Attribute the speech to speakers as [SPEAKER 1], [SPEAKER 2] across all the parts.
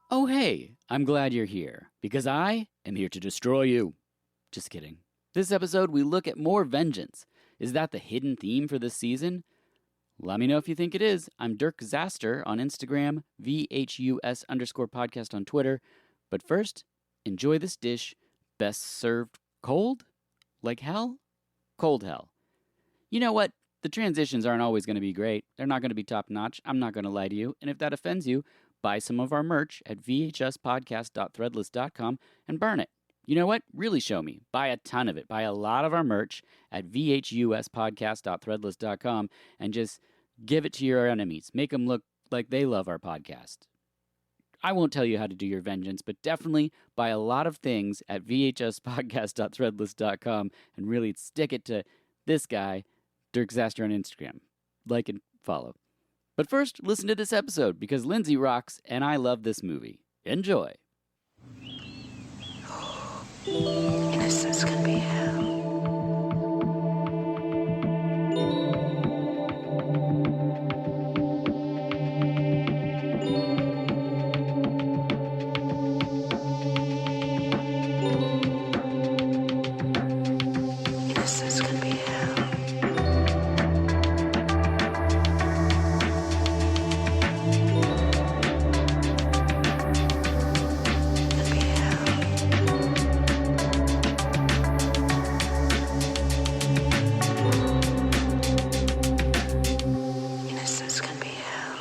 [SPEAKER 1] Oh, hey, I'm glad you're here, because I am here to destroy you. Just kidding. This episode, we look at more vengeance. Is that the hidden theme for this season? Let me know if you think it is. I'm Dirk Zaster on Instagram, VHUS_podcast on Twitter. But first, enjoy this dish, best served cold? Like hell? Cold hell. You know what? The transitions aren't always going to be great. They're not going to be top notch. I'm not going to lie to you. And if that offends you, buy some of our merch at vhspodcast.threadless.com and burn it. You know what? Really show me. Buy a ton of it. Buy a lot of our merch at vhuspodcast.threadless.com and just give it to your enemies. Make them look like they love our podcast. I won't tell you how to do your vengeance, but definitely buy a lot of things at vhspodcast.threadless.com and really stick it to this guy, Dirk Zaster on Instagram. Like and follow. But first, listen to this episode because Lindsay rocks and I love this movie. Enjoy.
[SPEAKER 2] Innocence can be hell. Innocence can be hell. Can be hell. Innocence can be hell.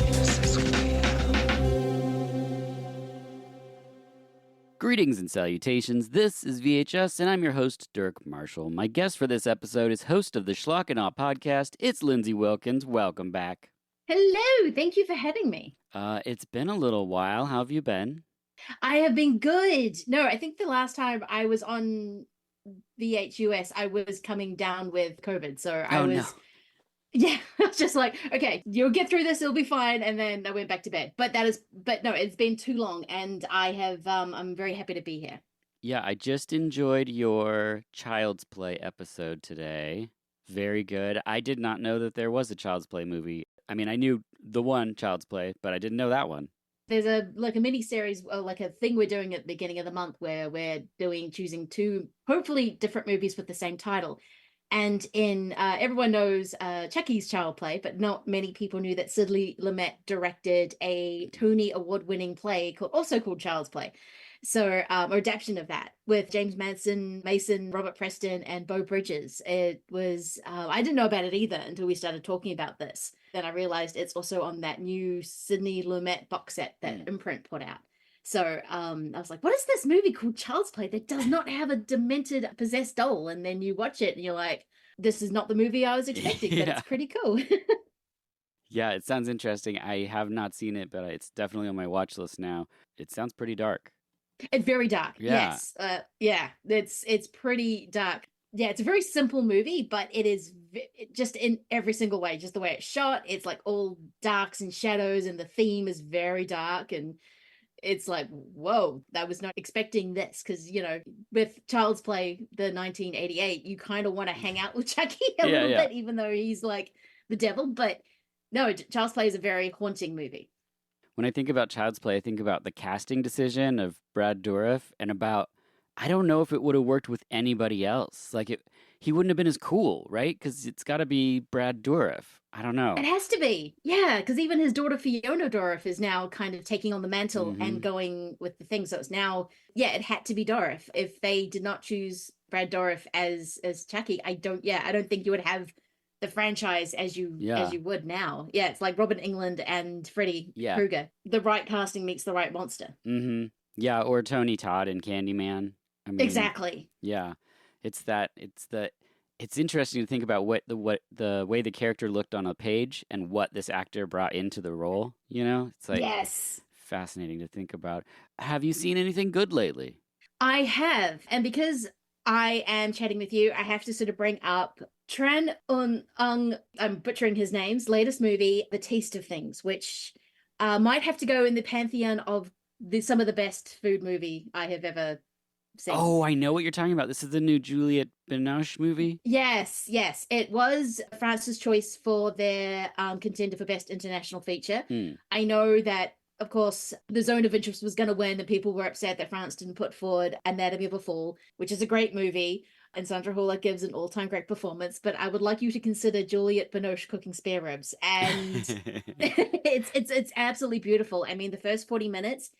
[SPEAKER 2] Innocence can be hell.
[SPEAKER 1] Greetings and salutations. This is VHS, and I'm your host, Dirk Marshall. My guest for this episode is host of the Schlockenow podcast. It's Lindsay Wilkins. Welcome back.
[SPEAKER 3] Hello, thank you for having me.
[SPEAKER 1] It's been a little while. How have you been?
[SPEAKER 3] I have been good. No, I think the last time I was on VHUS, I was coming down with COVID. So I
[SPEAKER 1] Oh,
[SPEAKER 3] was,
[SPEAKER 1] no.
[SPEAKER 3] yeah, I was just like, okay, you'll get through this, it'll be fine. And then I went back to bed. But no, it's been too long. And I have, I'm very happy to be here.
[SPEAKER 1] Yeah, I just enjoyed your Child's Play episode today. Very good. I did not know that there was a Child's Play movie. I mean, I knew the one Child's Play, but I didn't know that one.
[SPEAKER 3] There's a mini series, like a thing we're doing at the beginning of the month where we're choosing two hopefully different movies with the same title. And in everyone knows Chucky's Child Play, but not many people knew that Sidley Lumet directed a Tony Award-winning play called Child's Play. So, or adaptation of that with James Mason, Robert Preston, and Beau Bridges. It was, I didn't know about it either until we started talking about this. Then I realized it's also on that new Sidney Lumet box set that Imprint put out. So I was like, what is this movie called Child's Play that does not have a demented, possessed doll? And then you watch it and you're like, this is not the movie I was expecting, but
[SPEAKER 1] Yeah.
[SPEAKER 3] it's pretty cool.
[SPEAKER 1] Yeah, it sounds interesting. I have not seen it, but it's definitely on my watch list now. It sounds pretty dark.
[SPEAKER 3] It's very dark.
[SPEAKER 1] Yeah.
[SPEAKER 3] Yes. Yeah, it's pretty dark. Yeah, it's a very simple movie, but it is just in every single way, just the way it's shot. It's like all darks and shadows, and the theme is very dark. And it's like, whoa, I was not expecting this because, with Child's Play, the 1988, you kind of want to hang out with Chucky a little bit, even though he's like the devil. But no, Child's Play is a very haunting movie.
[SPEAKER 1] When I think about Child's Play, I think about the casting decision of Brad Dourif and about, I don't know if it would have worked with anybody else. He wouldn't have been as cool, right? Because it's got to be Brad Dourif. I don't know.
[SPEAKER 3] It has to be. Yeah, because even his daughter Fiona Dourif is now kind of taking on the mantle and going with the thing. So it's now, it had to be Dourif. If they did not choose Brad Dourif as Chucky, I don't think you would have the franchise as you would now. Yeah, it's like Robin England and Freddy Krueger. The right casting meets the right monster.
[SPEAKER 1] Mm-hmm. Yeah, or Tony Todd in Candyman. I mean,
[SPEAKER 3] Exactly.
[SPEAKER 1] Yeah, it's interesting to think about what the way the character looked on a page and what this actor brought into the role. It's like
[SPEAKER 3] Yes.
[SPEAKER 1] fascinating to think about. Have you seen anything good lately?
[SPEAKER 3] I have, and because I am chatting with you, I have to sort of bring up Tran Un Ung, I'm butchering his name's latest movie, The Taste of Things, which might have to go in the pantheon of some of the best food movie I have ever seen.
[SPEAKER 1] Oh, I know what you're talking about. This is the new Juliette Binoche movie.
[SPEAKER 3] Yes, yes. It was France's choice for their contender for Best International Feature.
[SPEAKER 1] Hmm.
[SPEAKER 3] I know that, of course, The Zone of Interest was going to win, and people were upset that France didn't put forward Anatomy of a Fall, which is a great movie, and Sandra Bullock gives an all-time great performance. But I would like you to consider Juliette Binoche cooking spare ribs, and it's absolutely beautiful. I mean, the first 40 minutes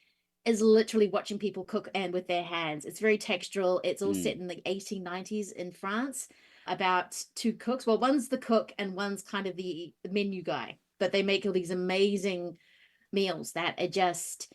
[SPEAKER 3] is literally watching people cook and with their hands. It's very textural. It's all
[SPEAKER 1] Hmm.
[SPEAKER 3] set in the 1890s in France about two cooks. Well, one's the cook and one's kind of the menu guy. But they make all these amazing meals that are just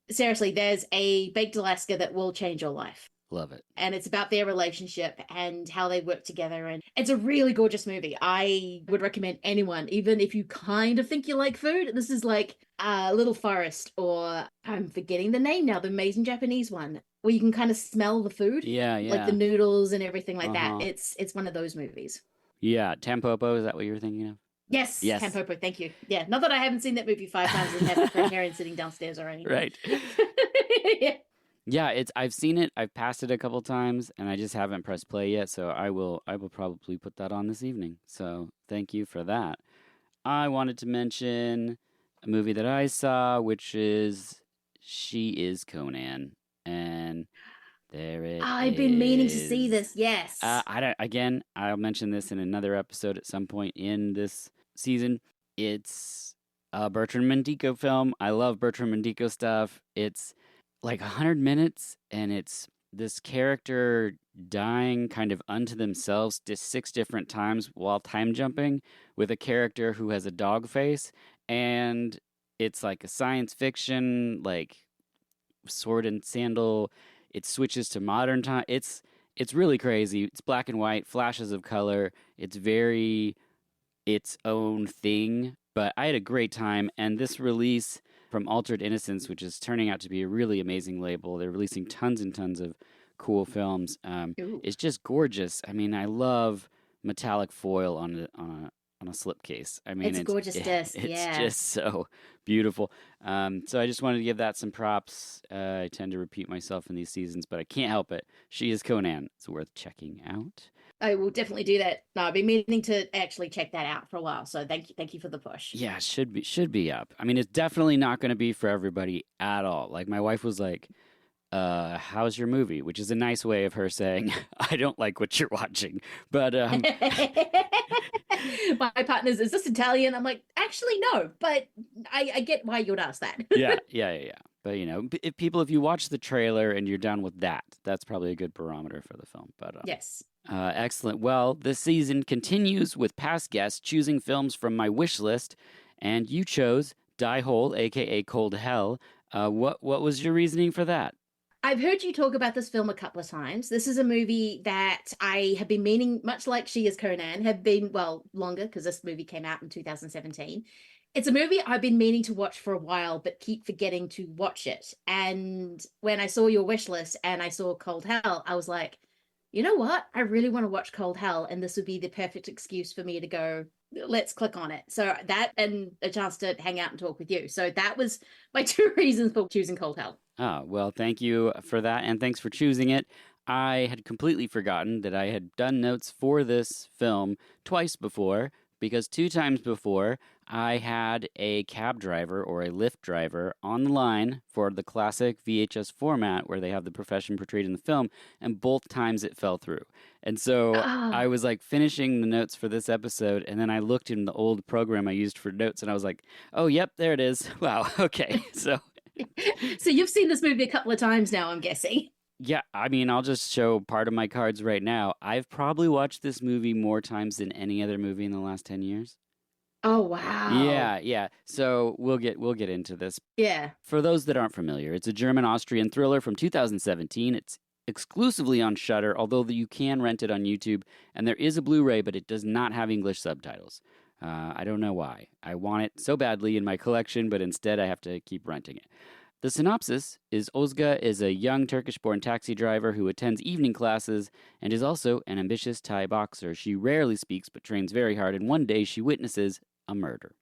[SPEAKER 3] seriously, there's a baked Alaska that will change your life.
[SPEAKER 1] Love it.
[SPEAKER 3] And it's about their relationship and how they work together. And it's a really gorgeous movie. I would recommend anyone, even if you kind of think you like food. This is like Little Forest, or I'm forgetting the name now, the amazing Japanese one, where you can kind of smell the food,
[SPEAKER 1] Yeah,
[SPEAKER 3] like the
[SPEAKER 1] yeah.
[SPEAKER 3] noodles and everything like that.
[SPEAKER 1] Uh-huh.
[SPEAKER 3] It's one of those movies.
[SPEAKER 1] Yeah, Tampopo, is that what you were thinking of?
[SPEAKER 3] Yes,
[SPEAKER 1] Yes.
[SPEAKER 3] Tampopo, thank you. Yeah, not that I haven't seen that movie 5 times and have Fred Herring sitting downstairs or anything.
[SPEAKER 1] Right.
[SPEAKER 3] Yeah.
[SPEAKER 1] Yeah, I've seen it. I've passed it a couple times and I just haven't pressed play yet, so I will probably put that on this evening. So, thank you for that. I wanted to mention a movie that I saw, which is She is Conan, and there it
[SPEAKER 3] I've been meaning to see
[SPEAKER 1] is.
[SPEAKER 3] this. Yes.
[SPEAKER 1] I don't, again, I'll mention this in another episode at some point in this season. It's a Bertrand Mandico film. I love Bertrand Mandico stuff. It's like 100 minutes, and it's this character dying kind of unto themselves just 6 different times while time jumping with a character who has a dog face. And it's like a science fiction, like sword and sandal. It switches to modern time. It's really crazy. It's black and white, flashes of color. It's very its own thing. But I had a great time, and this release from Altered Innocence, which is turning out to be a really amazing label, they're releasing tons and tons of cool films.
[SPEAKER 3] Ooh.
[SPEAKER 1] It's just gorgeous. I mean, I love metallic foil on a slipcase. I mean,
[SPEAKER 3] It's a gorgeous disc,
[SPEAKER 1] it's
[SPEAKER 3] yeah.
[SPEAKER 1] just so beautiful. So I just wanted to give that some props. I tend to repeat myself in these seasons, but I can't help it. She is Conan. It's worth checking out.
[SPEAKER 3] I will definitely do that. No, I've been meaning to actually check that out for a while. So thank you for the push.
[SPEAKER 1] Yeah, should be up. I mean, it's definitely not going to be for everybody at all. Like my wife was like, how's your movie?" Which is a nice way of her saying, "I don't like what you're watching." But
[SPEAKER 3] My partner's, is this Italian? I'm like, actually, no, but I get why you'd ask that.
[SPEAKER 1] yeah. But you know, if you watch the trailer and you're done with that, that's probably a good barometer for the film. But
[SPEAKER 3] Yes.
[SPEAKER 1] excellent. Well, this season continues with past guests choosing films from my wish list, and you chose Die Hole, aka Cold Hell. What was your reasoning for that?
[SPEAKER 3] I've heard you talk about this film a couple of times. This is a movie that I have been meaning, much like She is Conan, have been, well, longer because this movie came out in 2017. It's a movie I've been meaning to watch for a while, but keep forgetting to watch it. And when I saw your wish list and I saw Cold Hell, I was like, you know what? I really want to watch Cold Hell, and this would be the perfect excuse for me to go, let's click on it. So that and a chance to hang out and talk with you. So that was my two reasons for choosing Cold Hell.
[SPEAKER 1] Oh, well, thank you for that, and thanks for choosing it. I had completely forgotten that I had done notes for this film twice before, because 2 times before, I had a cab driver or a Lyft driver on the line for the classic VHS format where they have the profession portrayed in the film, and both times it fell through. And so I
[SPEAKER 3] Oh,
[SPEAKER 1] was like finishing the notes for this episode, and then I looked in the old program I used for notes, and I was like, oh, yep, there it is. Wow, okay. So.
[SPEAKER 3] so you've seen this movie a couple of times now, I'm guessing.
[SPEAKER 1] Yeah, I mean, I'll just show part of my cards right now. I've probably watched this movie more times than any other movie in the last 10 years.
[SPEAKER 3] Oh, wow.
[SPEAKER 1] Yeah. So we'll get into this.
[SPEAKER 3] Yeah.
[SPEAKER 1] For those that aren't familiar, it's a German-Austrian thriller from 2017. It's exclusively on Shudder, although you can rent it on YouTube, and there is a Blu-ray, but it does not have English subtitles. I don't know why. I want it so badly in my collection, but instead I have to keep renting it. The synopsis is Ozga is a young Turkish-born taxi driver who attends evening classes and is also an ambitious Thai boxer. She rarely speaks but trains very hard, and one day she witnesses a murder.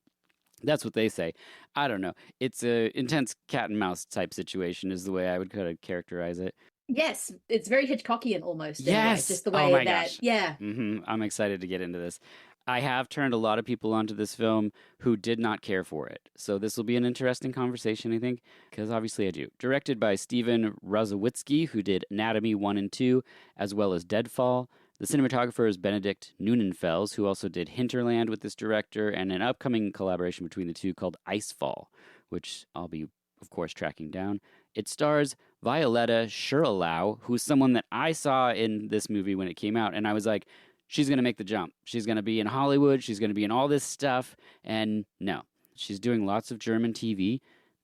[SPEAKER 1] That's what they say. I don't know. It's a intense cat and mouse type situation is the way I would kind of characterize it.
[SPEAKER 3] Yes, it's very Hitchcockian almost. In a way,
[SPEAKER 1] Yes!
[SPEAKER 3] just the
[SPEAKER 1] Oh
[SPEAKER 3] way
[SPEAKER 1] my
[SPEAKER 3] that,
[SPEAKER 1] gosh.
[SPEAKER 3] yeah.
[SPEAKER 1] I'm excited to get into this. I have turned a lot of people onto this film who did not care for it. So this will be an interesting conversation, I think, because obviously I do. Directed by Steven Razowitsky, who did Anatomy 1 and 2, as well as Deadfall. The cinematographer is Benedict Neunenfels, who also did Hinterland with this director, and an upcoming collaboration between the two called Icefall, which I'll be, of course, tracking down. It stars Violetta Sherlow, who's someone that I saw in this movie when it came out, and I was like, she's going to make the jump. She's going to be in Hollywood. She's going to be in all this stuff. And no, she's doing lots of German TV.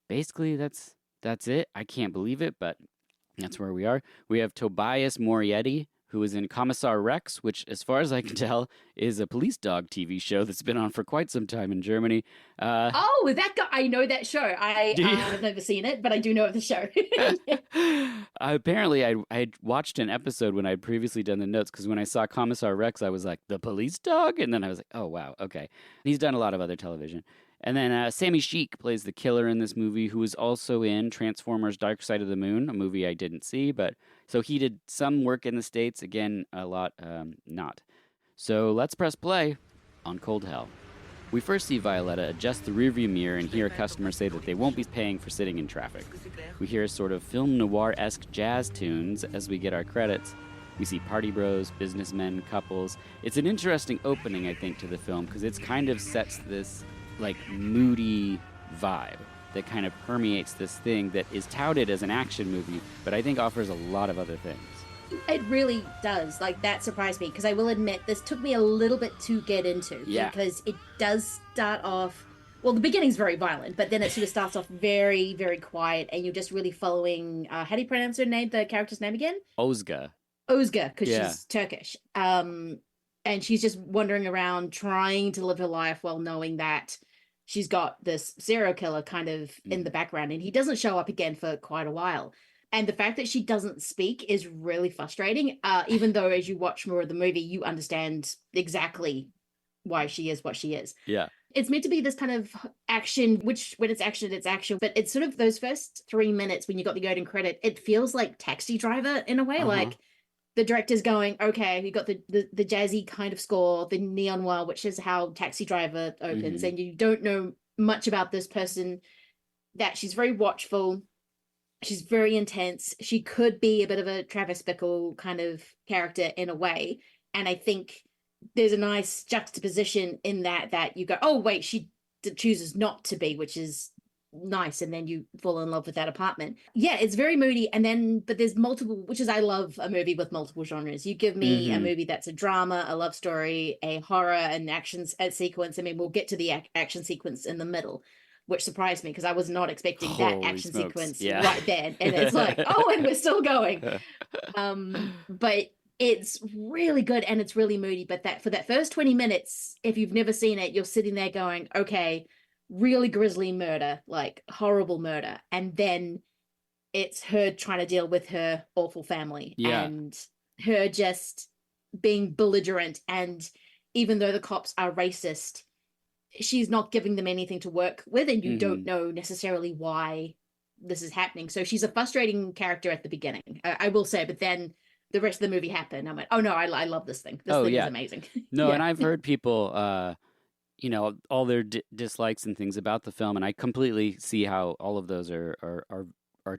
[SPEAKER 1] Basically, that's it. I can't believe it, but that's where we are. We have Tobias Morietti, who is in Kommissar Rex, which, as far as I can tell, is a police dog TV show that's been on for quite some time in Germany.
[SPEAKER 3] Oh, that guy! I know that show. I have never seen it, but I do know of the show.
[SPEAKER 1] Apparently, I had watched an episode when I had previously done the notes, because when I saw Commissar Rex, I was like, the police dog? And then I was like, oh, wow, okay. He's done a lot of other television. And then Sammy Sheik plays the killer in this movie, who is also in Transformers Dark Side of the Moon, a movie I didn't see. But so he did some work in the States, again, a lot not. So let's press play on Cold Hell. We first see Violetta adjust the rearview mirror and hear a customer say that they won't be paying for sitting in traffic. We hear sort of film noir-esque jazz tunes as we get our credits. We see party bros, businessmen, couples. It's an interesting opening, I think, to the film, because it kind of sets this like moody vibe that kind of permeates this thing that is touted as an action movie, but I think offers a lot of other things.
[SPEAKER 3] It really does. Like, that surprised me, because I will admit this took me a little bit to get into.
[SPEAKER 1] Yeah.
[SPEAKER 3] Because it does start off, well, the beginning's very violent, but then it sort of starts off very, very quiet, and you're just really following, how do you pronounce her name, the character's name again?
[SPEAKER 1] Ozga,
[SPEAKER 3] because
[SPEAKER 1] Yeah.
[SPEAKER 3] she's Turkish. And she's just wandering around trying to live her life while knowing that she's got this serial killer kind of in the background, and he doesn't show up again for quite a while. And the fact that she doesn't speak is really frustrating, even though as you watch more of the movie, you understand exactly why she is what she is.
[SPEAKER 1] Yeah.
[SPEAKER 3] It's meant to be this kind of action, which when it's action, but it's sort of those first 3 minutes when you got the opening credit, it feels like Taxi Driver in a way. Like the director's going, okay, you got the jazzy kind of score, the neon wire, which is how Taxi Driver opens, and you don't know much about this person, that she's very watchful, she's very intense, she could be a bit of a Travis Bickle kind of character in a way, and I think there's a nice juxtaposition in that you go, oh wait, she chooses not to be, which is nice, and then you fall in love with that apartment. Yeah, it's very moody, and then but there's multiple, which is I love a movie with multiple genres. You give me a movie that's a drama, a love story, a horror, an action sequence. I mean, we'll get to the action sequence in the middle, which surprised me because I was not expecting that
[SPEAKER 1] Holy
[SPEAKER 3] action
[SPEAKER 1] smokes.
[SPEAKER 3] sequence
[SPEAKER 1] Yeah.
[SPEAKER 3] right then, and it's like, oh, and we're still going. But it's really good and it's really moody, but that for that first 20 minutes, if you've never seen it, you're sitting there going, okay, really grisly murder, like horrible murder, and then it's her trying to deal with her awful family and her just being belligerent, and even though the cops are racist, she's not giving them anything to work with, and you don't know necessarily why this is happening. So she's a frustrating character at the beginning, I will say, but then the rest of the movie happened. I'm like, oh no, I love this thing. This thing is amazing.
[SPEAKER 1] No, and I've heard people you know, all their dislikes and things about the film, and I completely see how all of those are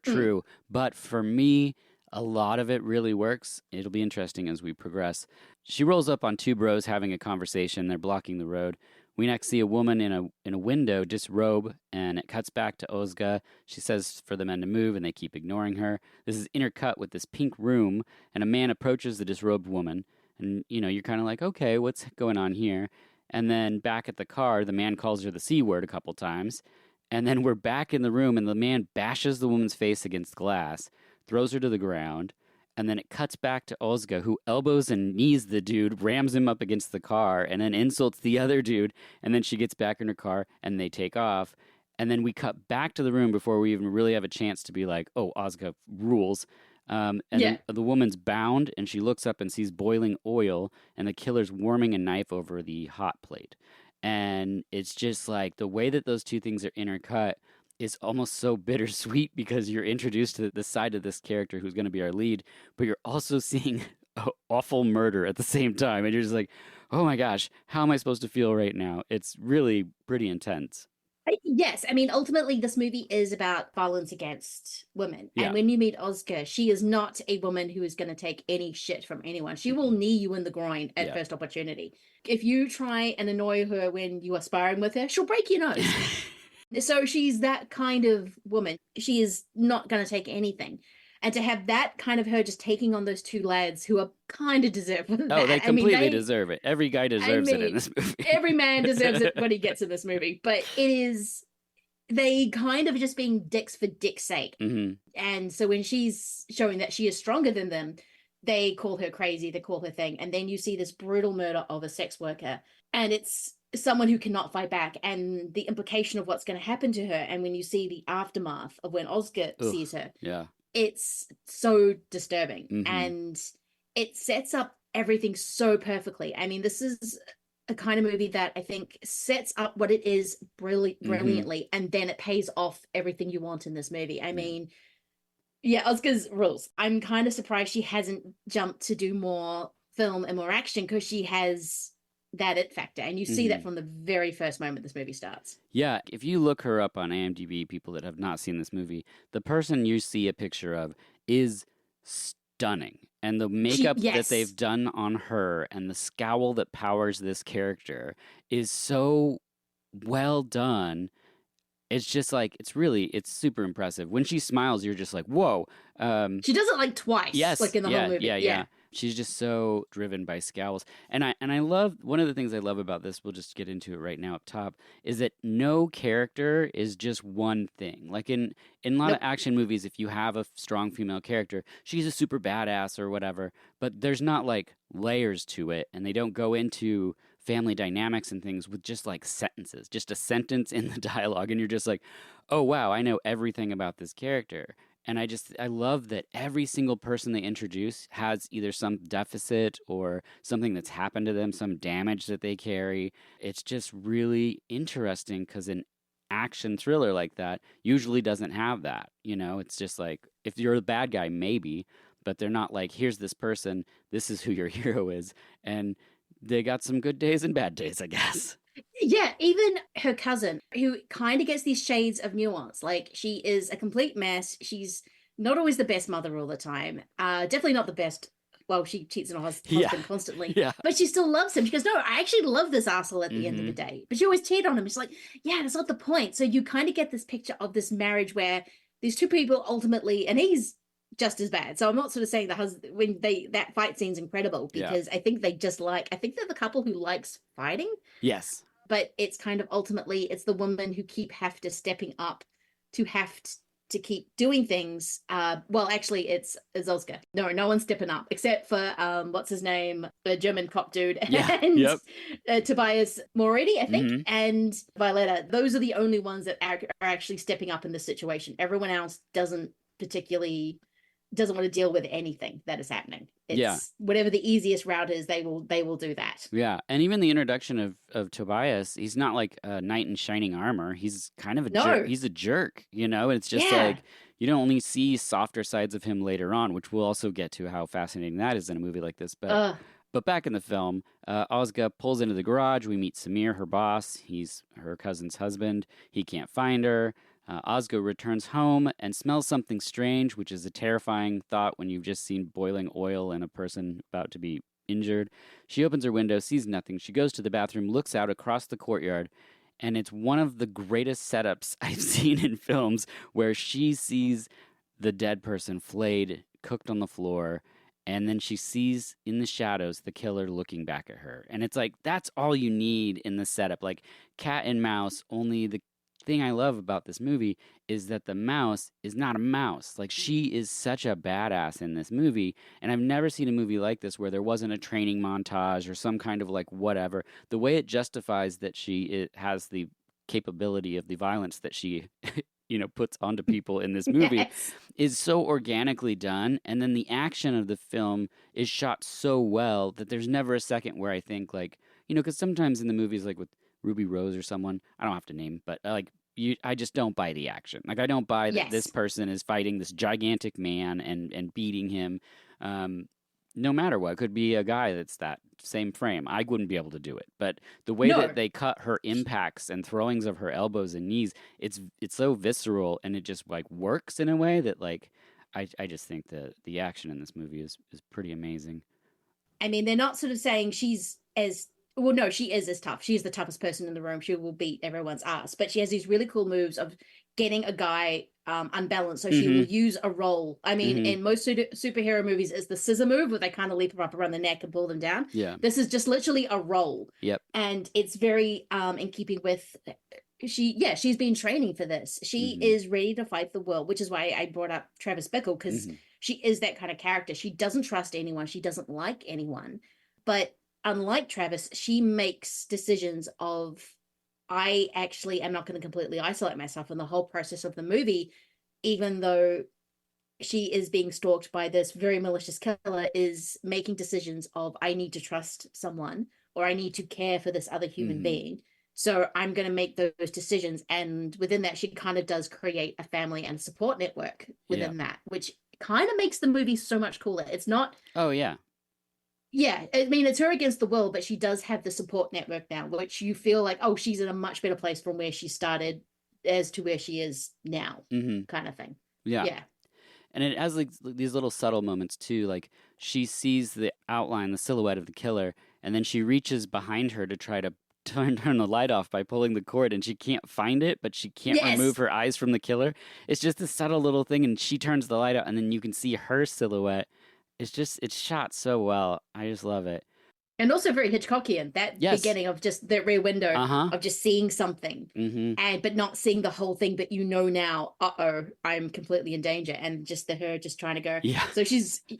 [SPEAKER 1] true. But for me, a lot of it really works. It'll be interesting as we progress. She rolls up on two bros having a conversation. They're blocking the road. We next see a woman in a window disrobe, and it cuts back to Ozga. She says for the men to move, and they keep ignoring her. This is intercut with this pink room, and a man approaches the disrobed woman. And, you know, you're kind of like, okay, what's going on here? And then back at the car, the man calls her the C word a couple times. And then we're back in the room, and the man bashes the woman's face against glass, throws her to the ground. And then it cuts back to Ozga, who elbows and knees the dude, rams him up against the car, and then insults the other dude. And then she gets back in her car, and they take off. And then we cut back to the room before we even really have a chance to be like, oh, Asuka rules. And
[SPEAKER 3] Yeah.
[SPEAKER 1] then the woman's bound, and she looks up and sees boiling oil, and the killer's warming a knife over the hot plate. And it's just like the way that those two things are intercut is almost so bittersweet because you're introduced to the side of this character who's going to be our lead, but you're also seeing awful murder at the same time. And you're just like, oh my gosh, how am I supposed to feel right now? It's really pretty intense.
[SPEAKER 3] Yes, I mean, ultimately, this movie is about violence against women.
[SPEAKER 1] Yeah.
[SPEAKER 3] And when you meet Oscar, she is not a woman who is going to take any shit from anyone. She will knee you in the groin at
[SPEAKER 1] Yeah.
[SPEAKER 3] first opportunity. If you try and annoy her when you are sparring with her, she'll break your nose. So she's that kind of woman. She is not going to take anything. And to have that kind of her just taking on those two lads who are kind of deserve that.
[SPEAKER 1] Oh, they completely
[SPEAKER 3] I mean,
[SPEAKER 1] deserve it. Every guy deserves it in this movie.
[SPEAKER 3] Every man deserves it when he gets in this movie. But it is, they kind of just being dicks for dick's sake.
[SPEAKER 1] Mm-hmm.
[SPEAKER 3] And so when she's showing that she is stronger than them, they call her crazy, they call her thing. And then you see this brutal murder of a sex worker. And it's someone who cannot fight back, and the implication of what's going to happen to her. And when you see the aftermath of when Oscar sees her,
[SPEAKER 1] yeah,
[SPEAKER 3] it's so disturbing.
[SPEAKER 1] Mm-hmm.
[SPEAKER 3] And it sets up everything so perfectly. I mean, this is a kind of movie that I think sets up what it is brilliantly, and then it pays off everything you want in this movie. I mean, yeah, Oscar's rules. I'm kind of surprised she hasn't jumped to do more film and more action, because she has that it factor, and you see that from the very first moment this movie starts.
[SPEAKER 1] Yeah, if you look her up on IMDb, people that have not seen this movie, the person you see a picture of is stunning. And the makeup that they've done on her and the scowl that powers this character is so well done. It's just like, it's super impressive. When she smiles, you're just like, whoa.
[SPEAKER 3] She does it like twice,
[SPEAKER 1] yes,
[SPEAKER 3] like in the whole movie.
[SPEAKER 1] Yeah. She's just so driven by scowls. And I love, one of the things I love about this, we'll just get into it right now up top, is that no character is just one thing. Like in a lot of action movies, if you have a strong female character, she's a super badass or whatever, but there's not like layers to it, and they don't go into family dynamics and things with just like sentences, just a sentence in the dialogue, and you're just like, oh wow, I know everything about this character. And I love that every single person they introduce has either some deficit or something that's happened to them, some damage that they carry. It's just really interesting because an action thriller like that usually doesn't have that. You know, it's just like, if you're a bad guy, maybe, but they're not like, here's this person, this is who your hero is. And they got some good days and bad days, I guess.
[SPEAKER 3] Yeah, even her cousin, who kind of gets these shades of nuance. Like, she is a complete mess. She's not always the best mother all the time. Definitely not the best. Well, she cheats on her husband constantly.
[SPEAKER 1] Yeah.
[SPEAKER 3] But she still loves him. She goes, no, I actually love this asshole at the end of the day. But she always cheated on him. She's like, yeah, that's not the point. So you kind of get this picture of this marriage where these two people ultimately, and he's just as bad. So I'm not sort of saying that fight scene's incredible, because I think they're the couple who likes fighting.
[SPEAKER 1] Yes.
[SPEAKER 3] But it's kind of ultimately, it's the woman who have to stepping up to to keep doing things. Well, actually, it's Oscar. No one's stepping up except for what's his name, the German cop dude, and Tobias Moretti, I think, and Violetta. Those are the only ones that are actually stepping up in this situation. Everyone else doesn't want to deal with anything that is happening. It's whatever the easiest route is, they will do that.
[SPEAKER 1] Yeah, and even the introduction of Tobias, he's not like a knight in shining armor. He's kind of a jerk. He's a jerk, you know? And it's just like, you don't only see softer sides of him later on, which we'll also get to how fascinating that is in a movie like this. But back in the film, Ozga pulls into the garage. We meet Samir, her boss. He's her cousin's husband. He can't find her. Ozga returns home and smells something strange, which is a terrifying thought when you've just seen boiling oil and a person about to be injured. She opens her window, sees nothing. She goes to the bathroom, looks out across the courtyard, and it's one of the greatest setups I've seen in films, where she sees the dead person flayed, cooked on the floor, and then she sees in the shadows the killer looking back at her. And it's like, that's all you need in the setup. Like cat and mouse, only the thing I love about this movie is that the mouse is not a mouse. Like, she is such a badass in this movie, and I've never seen a movie like this where there wasn't a training montage or some kind of like whatever. The way it justifies that she has the capability of the violence that she puts onto people in this movie
[SPEAKER 3] Yes.
[SPEAKER 1] is so organically done, and then the action of the film is shot so well that there's never a second where I think like, because sometimes in the movies like with Ruby Rose or someone, I don't have to name, but I just don't buy the action. Like I don't buy that this
[SPEAKER 3] Yes.
[SPEAKER 1] person is fighting this gigantic man and beating him. No matter what, it could be a guy that's that same frame. I wouldn't be able to do it. But the way
[SPEAKER 3] No.
[SPEAKER 1] that they cut her impacts and throwings of her elbows and knees, it's so visceral, and it just like works in a way that like I just think that the action in this movie is pretty amazing.
[SPEAKER 3] I mean, they're not sort of saying she's as well, no, she is as tough. She's the toughest person in the room. She will beat everyone's ass. But she has these really cool moves of getting a guy unbalanced. So she will use a roll. I mean, in most superhero movies, it's the scissor move where they kind of leap them up around the neck and pull them down.
[SPEAKER 1] Yeah.
[SPEAKER 3] This is just literally a roll.
[SPEAKER 1] Yep.
[SPEAKER 3] And it's very in keeping with she's been training for this. She is ready to fight the world, which is why I brought up Travis Bickle, because she is that kind of character. She doesn't trust anyone. She doesn't like anyone. But unlike Travis, she makes decisions of, I actually am not going to completely isolate myself in the whole process of the movie, even though she is being stalked by this very malicious killer, is making decisions of, I need to trust someone, or I need to care for this other human being. So I'm going to make those decisions. And within that, she kind of does create a family and support network within that, which kind of makes the movie so much cooler. It's not...
[SPEAKER 1] Oh, yeah.
[SPEAKER 3] Yeah, I mean, it's her against the world, but she does have the support network now, which you feel like, oh, she's in a much better place from where she started as to where she is now, kind of thing.
[SPEAKER 1] Yeah.
[SPEAKER 3] Yeah.
[SPEAKER 1] And it has like these little subtle moments too. Like she sees the outline, the silhouette of the killer, and then she reaches behind her to try to turn the light off by pulling the cord, and she can't find it, but she can't remove her eyes from the killer. It's just a subtle little thing, and she turns the light out, and then you can see her silhouette. It's shot so well. I just love it.
[SPEAKER 3] And also very Hitchcockian, that beginning of just the rear window of just seeing something but not seeing the whole thing, but now, I'm completely in danger. And just her just trying to go.
[SPEAKER 1] Yeah.
[SPEAKER 3] So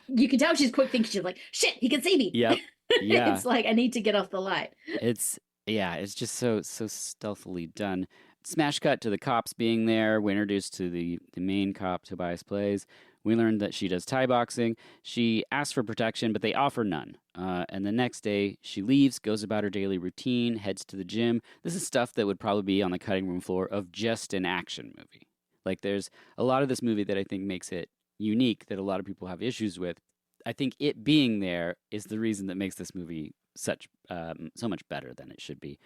[SPEAKER 3] you can tell she's quick thinking. She's like, shit, he can see me.
[SPEAKER 1] Yep. Yeah.
[SPEAKER 3] It's like, I need to get off the light.
[SPEAKER 1] It's just so stealthily done. Smash cut to the cops being there. We're introduced to the main cop Tobias plays. We learned that she does Thai boxing. She asks for protection, but they offer none. And the next day, she leaves, goes about her daily routine, heads to the gym. This is stuff that would probably be on the cutting room floor of just an action movie. Like, there's a lot of this movie that I think makes it unique that a lot of people have issues with. I think it being there is the reason that makes this movie so much better than it should be.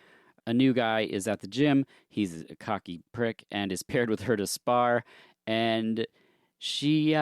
[SPEAKER 1] A new guy is at the gym. He's a cocky prick and is paired with her to spar. And she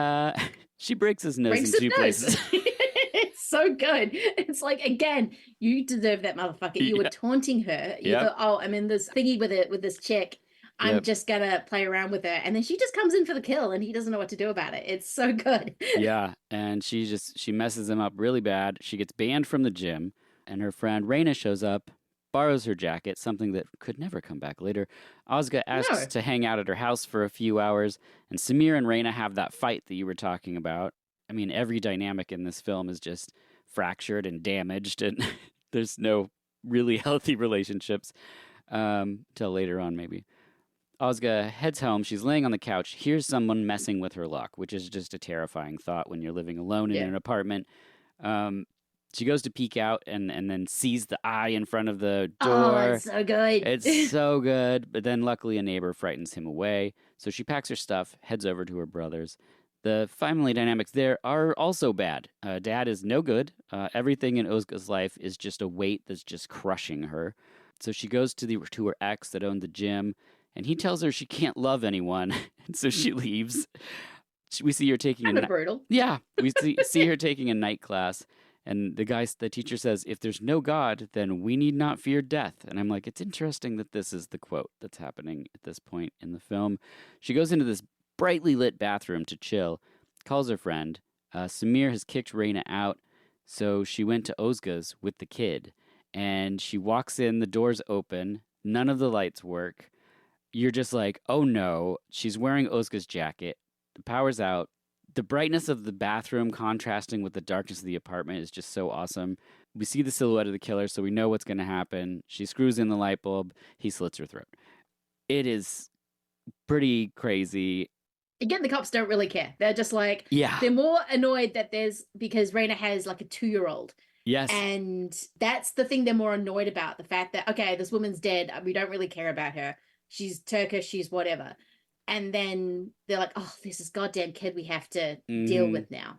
[SPEAKER 1] breaks his nose in two places.
[SPEAKER 3] It's so good. It's like, again, you deserve that, motherfucker. You were taunting her. You thought, oh, I'm in this thingy with this chick. I'm just gonna play around with her. And then she just comes in for the kill and he doesn't know what to do about it. It's so good.
[SPEAKER 1] Yeah. And she messes him up really bad. She gets banned from the gym, and her friend Raina shows up, borrows her jacket, something that could never come back later. Ozga asks to hang out at her house for a few hours, and Samir and Raina have that fight that you were talking about. I mean, every dynamic in this film is just fractured and damaged, and there's no really healthy relationships till later on, maybe. Ozga heads home. She's laying on the couch, hears someone messing with her luck, which is just a terrifying thought when you're living alone in an apartment. She goes to peek out and then sees the eye in front of the door.
[SPEAKER 3] Oh, it's so good.
[SPEAKER 1] It's so good. But then luckily a neighbor frightens him away. So she packs her stuff, heads over to her brother's. The family dynamics there are also bad. Dad is no good. Everything in Ozga's life is just a weight that's just crushing her. So she goes to her ex that owned the gym, and he tells her she can't love anyone. And so she leaves. We see her taking
[SPEAKER 3] kind of brutal.
[SPEAKER 1] Yeah, we see her taking a night class. And the teacher says, if there's no God, then we need not fear death. And I'm like, it's interesting that this is the quote that's happening at this point in the film. She goes into this brightly lit bathroom to chill, calls her friend. Samir has kicked Raina out, so she went to Ozga's with the kid. And she walks in, the door's open, none of the lights work. You're just like, oh no, she's wearing Ozga's jacket, the power's out. The brightness of the bathroom contrasting with the darkness of the apartment is just so awesome. We see the silhouette of the killer, so we know what's going to happen. She screws in the light bulb. He slits her throat. It is pretty crazy.
[SPEAKER 3] Again, the cops don't really care. They're just like,
[SPEAKER 1] Yeah.
[SPEAKER 3] they're more annoyed that because Raina has like a 2-year-old.
[SPEAKER 1] Yes.
[SPEAKER 3] And that's the thing they're more annoyed about. The fact that, okay, this woman's dead. We don't really care about her. She's Turkish. She's whatever. And then they're like, oh, there's this goddamn kid we have to deal with now.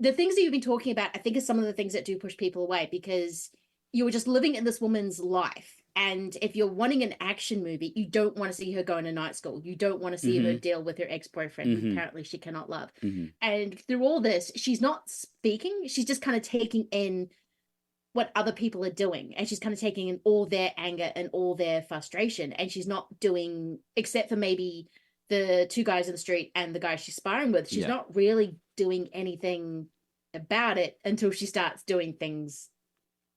[SPEAKER 3] The things that you've been talking about, I think, are some of the things that do push people away, because you were just living in this woman's life. And if you're wanting an action movie, you don't want to see her go into night school. You don't want to see her deal with her ex-boyfriend, who apparently she cannot love. And through all this, she's not speaking. She's just kind of taking in what other people are doing. And she's kind of taking in all their anger and all their frustration. And she's not doing, except for maybe the 2 guys in the street and the guy she's sparring with, she's not really doing anything about it until she starts doing things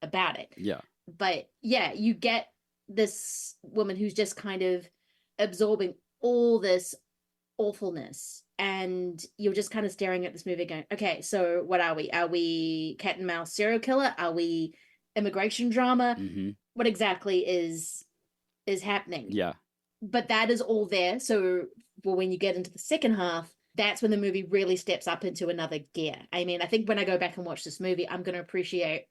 [SPEAKER 3] about it.
[SPEAKER 1] Yeah.
[SPEAKER 3] But yeah, you get this woman who's just kind of absorbing all this awfulness, and you're just kind of staring at this movie going, okay, so what are we? Are we cat and mouse serial killer? Are we immigration drama? What exactly is happening?
[SPEAKER 1] Yeah.
[SPEAKER 3] But that is all there. So when you get into the second half, that's when the movie really steps up into another gear. I mean, I think when I go back and watch this movie, I'm going to appreciate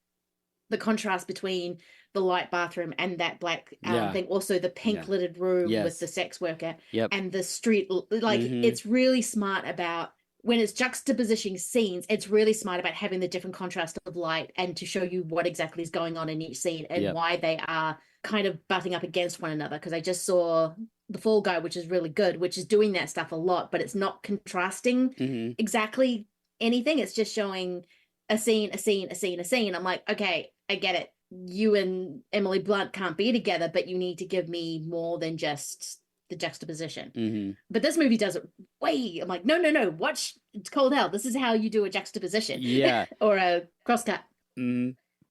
[SPEAKER 3] the contrast between the light bathroom and that black thing. Also the pink lidded room with the sex worker and the street. Like it's really smart about when it's juxtapositioning scenes, it's really smart about having the different contrast of light and to show you what exactly is going on in each scene and why they are kind of butting up against one another. Because I just saw The Fall Guy, which is really good, which is doing that stuff a lot, but it's not contrasting exactly anything. It's just showing a scene. I'm like, okay, I get it. You and Emily Blunt can't be together, but you need to give me more than just the juxtaposition. But this movie does it way. I'm like, no, watch It's Cold Hell. This is how you do a juxtaposition.
[SPEAKER 1] Yeah.
[SPEAKER 3] Or a crosscut.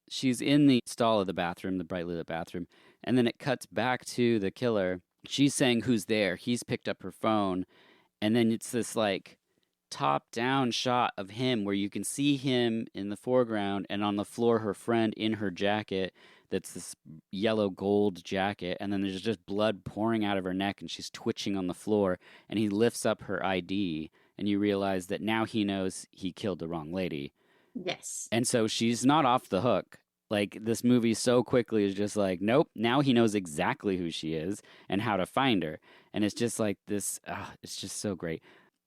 [SPEAKER 1] She's in the stall of the bathroom, the brightly lit bathroom, and then it cuts back to the killer. She's saying who's there. He's picked up her phone, and then it's this like top-down shot of him where you can see him in the foreground, and on the floor her friend in her jacket that's this yellow gold jacket, and then there's just blood pouring out of her neck and she's twitching on the floor, and he lifts up her ID, and you realize that now he knows he killed the wrong lady.
[SPEAKER 3] Yes.
[SPEAKER 1] And so she's not off the hook. Like, this movie so quickly is just like, nope, now he knows exactly who she is and how to find her. And it's just like this, it's just so great.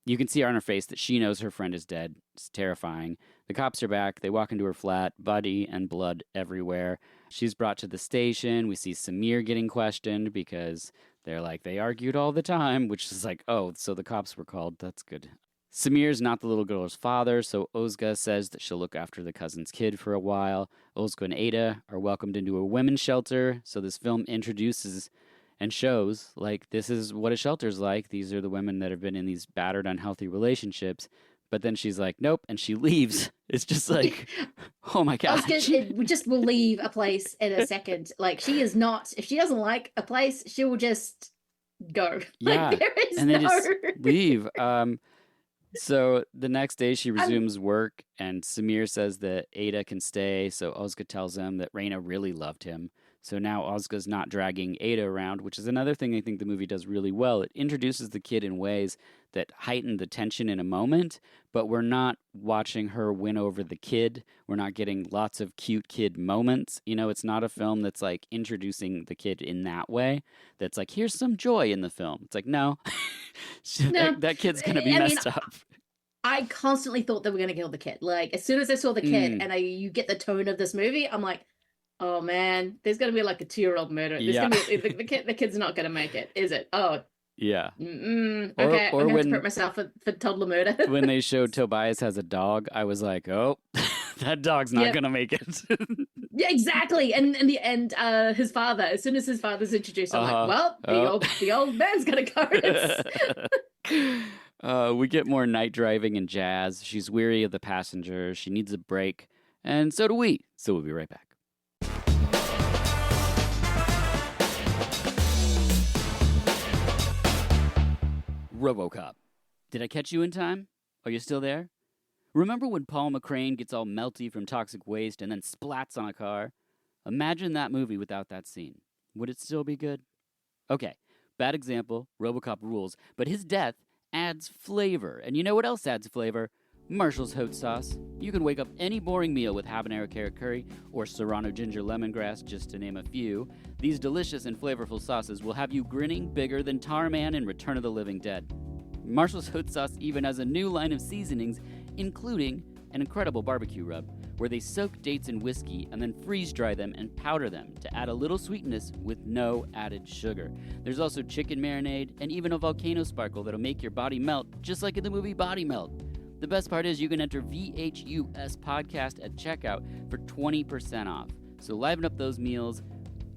[SPEAKER 1] You can see on her face that she knows her friend is dead. It's terrifying. The cops are back. They walk into her flat, body and blood everywhere. She's brought to the station. We see Samir getting questioned because they're like, they argued all the time, which is like, oh, so the cops were called. That's good. Samir's not the little girl's father, so Ozga says that she'll look after the cousin's kid for a while. Ozga and Ada are welcomed into a women's shelter, so this film introduces and shows, like, this is what a shelter's like. These are the women that have been in these battered, unhealthy relationships. But then she's like, nope, and she leaves. It's just like, oh my gosh.
[SPEAKER 3] We just will leave a place in a second. Like, she is not, if she doesn't like a place, she will just go.
[SPEAKER 1] Yeah,
[SPEAKER 3] like, there is
[SPEAKER 1] and they just leave. So the next day she resumes work, and Samir says that Ada can stay, so Ozga tells him that Raina really loved him. So now Ozga's not dragging Ada around, which is another thing I think the movie does really well. It introduces the kid in ways that heighten the tension in a moment, but we're not watching her win over the kid. We're not getting lots of cute kid moments. You know, it's not a film that's like introducing the kid in that way. That's like, here's some joy in the film. It's like, no, that kid's going to be messed up.
[SPEAKER 3] I constantly thought they were going to kill the kid. Like, as soon as I saw the kid and you get the tone of this movie, I'm like, oh man, there's gonna be like a 2-year-old murder. Gonna be, the kid's not gonna make it, is it? Oh,
[SPEAKER 1] yeah.
[SPEAKER 3] Okay, I'm gonna prepare myself for toddler murder.
[SPEAKER 1] When they showed Tobias has a dog, I was like, oh, that dog's not gonna make it.
[SPEAKER 3] Yeah, exactly. And in the end, his father. As soon as his father's introduced, I'm like, well, the old man's gonna go.
[SPEAKER 1] We get more night driving and jazz. She's weary of the passengers. She needs a break, and so do we. So we'll be right back. RoboCop. Did I catch you in time? Are you still there? Remember when Paul McCrane gets all melty from toxic waste and then splats on a car? Imagine that movie without that scene. Would it still be good? Okay, Bad example, RoboCop rules, but his death adds flavor. And you know what else adds flavor? Marshall's hot sauce. You can wake up any boring meal with habanero carrot curry or serrano ginger lemongrass, just to name a few. These delicious and flavorful sauces will have you grinning bigger than Tarman in Return of the Living Dead. Marshall's hot sauce even has a new line of seasonings, including an incredible barbecue rub, where they soak dates in whiskey and then freeze dry them and powder them to add a little sweetness with no added sugar. There's also chicken marinade and even a volcano sparkle that'll make your body melt, just like in the movie Body Melt. The best part is you can enter VHUS Podcast at checkout for 20% off. So liven up those meals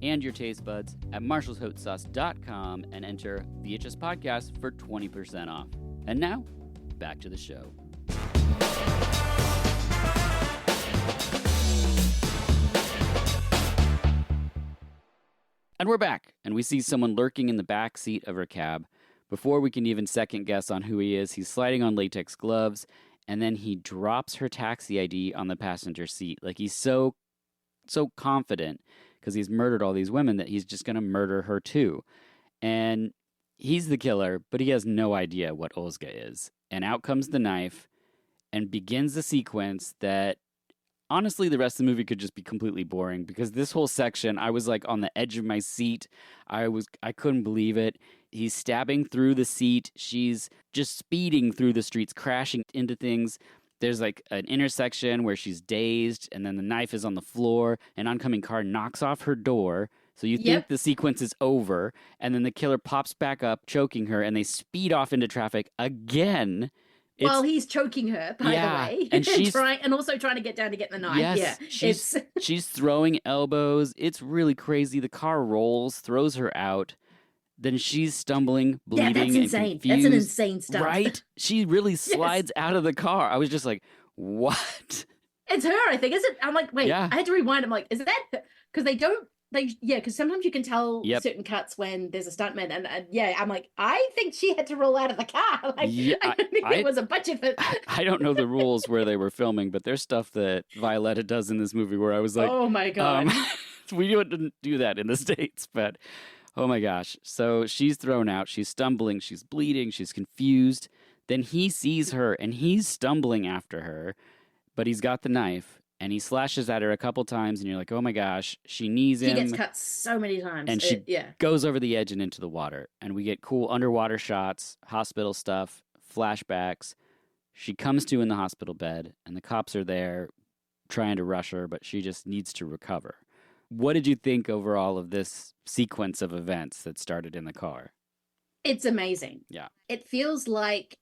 [SPEAKER 1] and your taste buds at marshallshotsauce.com and enter VHS Podcast for 20% off. And now, back to the show. And we're back, and we see someone lurking in the back seat of her cab. Before we can even second guess on who he is, he's sliding on latex gloves, and then he drops her taxi ID on the passenger seat. Like, he's so confident, because he's murdered all these women, that he's just going to murder her too. And he's the killer, but he has no idea what Olga is. And out comes the knife, and begins the sequence that, honestly, the rest of the movie could just be completely boring, because this whole section, I was like on the edge of my seat. I couldn't believe it. He's stabbing through the seat. She's just speeding through the streets, crashing into things. There's like an intersection where she's dazed, and then the knife is on the floor. An oncoming car knocks off her door. So you think the sequence is over, and then the killer pops back up, choking her, and they speed off into traffic again.
[SPEAKER 3] While he's choking her, by the way,
[SPEAKER 1] and she's
[SPEAKER 3] and also trying to get down to get the knife.
[SPEAKER 1] Yes, she's throwing elbows. It's really crazy. The car rolls, throws her out. Then she's stumbling, bleeding,
[SPEAKER 3] that's insane.
[SPEAKER 1] and confused.
[SPEAKER 3] That's an insane stunt,
[SPEAKER 1] right? She really slides out of the car. I was just like, "What?"
[SPEAKER 3] It's her, I think. Is it? I'm like, wait.
[SPEAKER 1] Yeah.
[SPEAKER 3] I had to rewind. I'm like, is that? Because they don't. Because sometimes you can tell certain cuts when there's a stuntman, and I'm like, I think she had to roll out of the car. Like, I don't think it was a budget for.
[SPEAKER 1] I don't know the rules where they were filming, but there's stuff that Violetta does in this movie where I was like,
[SPEAKER 3] oh my god,
[SPEAKER 1] we didn't do that in the States, but oh my gosh. So she's thrown out, she's stumbling, she's bleeding, she's confused. Then he sees her and he's stumbling after her, but he's got the knife. And he slashes at her a couple times, and you're like, oh my gosh, she knees him.
[SPEAKER 3] She gets cut so many times.
[SPEAKER 1] And she goes over the edge and into the water. And we get cool underwater shots, hospital stuff, flashbacks. She comes to in the hospital bed, and the cops are there trying to rush her, but she just needs to recover. What did you think overall of this sequence of events that started in the car?
[SPEAKER 3] It's amazing.
[SPEAKER 1] Yeah.
[SPEAKER 3] It feels like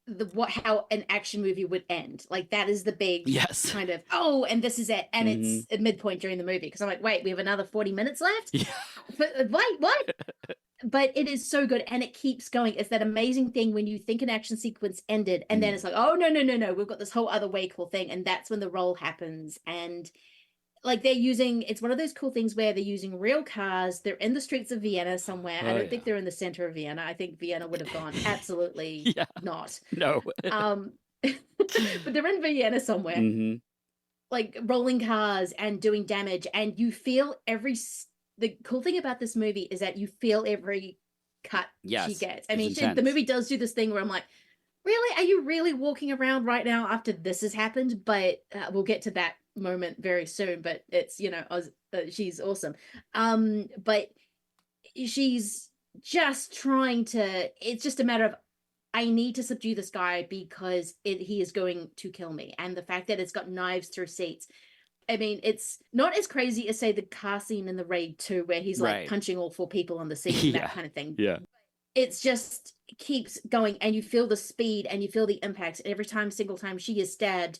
[SPEAKER 3] how an action movie would end. Like, that is the big kind of, and this is it. And it's at midpoint during the movie. Because I'm like, wait, we have another 40 minutes left?
[SPEAKER 1] Yeah.
[SPEAKER 3] But wait, what? But it is so good. And it keeps going. It's that amazing thing when you think an action sequence ended. And then it's like, oh, no. We've got this whole other way cool thing. And that's when the roll happens. And like, it's one of those cool things where they're using real cars. They're in the streets of Vienna somewhere. I don't think they're in the center of Vienna. I think Vienna would have gone absolutely not. No. But they're in Vienna somewhere, like rolling cars and doing damage. And you feel the cool thing about this movie is that you feel every cut she gets. I mean, the movie does do this thing where I'm like, really? Are you really walking around right now after this has happened? But we'll get to that moment very soon. But it's, she's awesome. But she's just trying to, it's just a matter of, I need to subdue this guy because he is going to kill me. And the fact that it's got knives through seats. I mean, it's not as crazy as, say, the car scene in the Raid 2 where he's like punching all 4 people on the seat and that kind of thing. Yeah. It's just keeps going, and you feel the speed and you feel the impact. Every single time she is stabbed,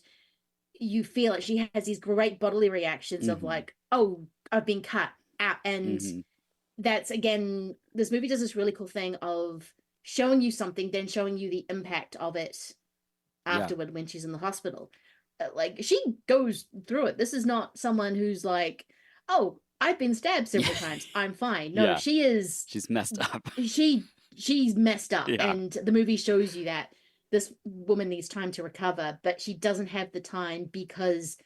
[SPEAKER 3] you feel it. She has these great bodily reactions of like, oh, I've been cut out. And that's, again, this movie does this really cool thing of showing you something, then showing you the impact of it afterward when she's in the hospital. Like, she goes through it. This is not someone who's like, oh, I've been stabbed several times, I'm fine. No, she's
[SPEAKER 1] messed up.
[SPEAKER 3] She's messed up. And the movie shows you that this woman needs time to recover, but she doesn't have the time because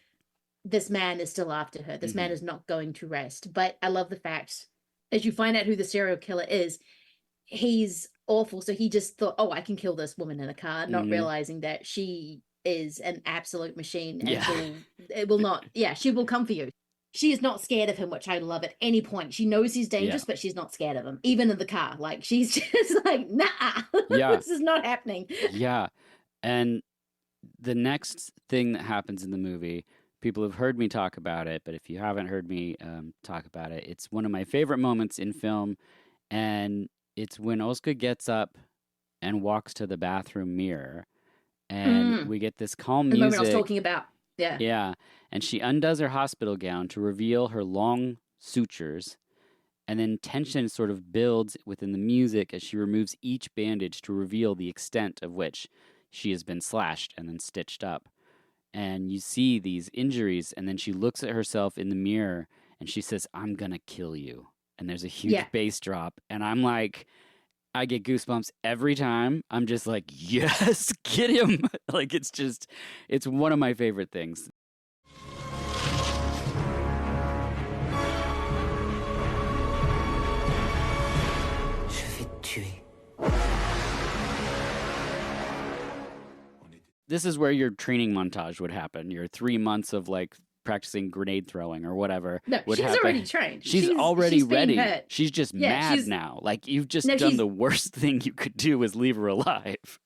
[SPEAKER 3] this man is still after her. This man is not going to rest. But I love the fact, as you find out who the serial killer is, he's awful. So he just thought, oh, I can kill this woman in a car, not
[SPEAKER 1] Mhm.
[SPEAKER 3] realizing that she is an absolute machine and
[SPEAKER 1] Yeah.
[SPEAKER 3] it will not, yeah, she will come for you. She is not scared of him, which I love at any point. She knows he's
[SPEAKER 1] Yeah.
[SPEAKER 3] dangerous, but she's not scared of him, even in the car. Like, she's just like, nah,
[SPEAKER 1] Yeah.
[SPEAKER 3] this is not happening.
[SPEAKER 1] Yeah. And the next thing that happens in the movie, people have heard me talk about it, but if you haven't heard me talk about it, it's one of my favorite moments in film. And it's when Oska gets up and walks to the bathroom mirror, and
[SPEAKER 3] Mm,
[SPEAKER 1] we get this calm
[SPEAKER 3] the moment I was
[SPEAKER 1] music.
[SPEAKER 3] talking about. Yeah.
[SPEAKER 1] Yeah. And she undoes her hospital gown to reveal her long sutures. And then tension sort of builds within the music as she removes each bandage to reveal the extent of which she has been slashed and then stitched up. And you see these injuries, and then she looks at herself in the mirror and she says, I'm gonna kill you. And there's a huge
[SPEAKER 3] Yeah.
[SPEAKER 1] bass drop. And I'm like, I get goosebumps every time. I'm just like, yes, get him. Like, it's one of my favorite things.
[SPEAKER 2] Je vais te tuer.
[SPEAKER 1] This is where your training montage would happen. Your 3 months of like practicing grenade throwing or whatever
[SPEAKER 3] No,
[SPEAKER 1] would
[SPEAKER 3] she's
[SPEAKER 1] happen.
[SPEAKER 3] already trained.
[SPEAKER 1] She's already
[SPEAKER 3] being
[SPEAKER 1] ready.
[SPEAKER 3] hurt.
[SPEAKER 1] She's just
[SPEAKER 3] Yeah,
[SPEAKER 1] mad
[SPEAKER 3] she's-
[SPEAKER 1] now. Like, you've just
[SPEAKER 3] No,
[SPEAKER 1] done
[SPEAKER 3] she's-
[SPEAKER 1] the worst thing you could do is leave her alive.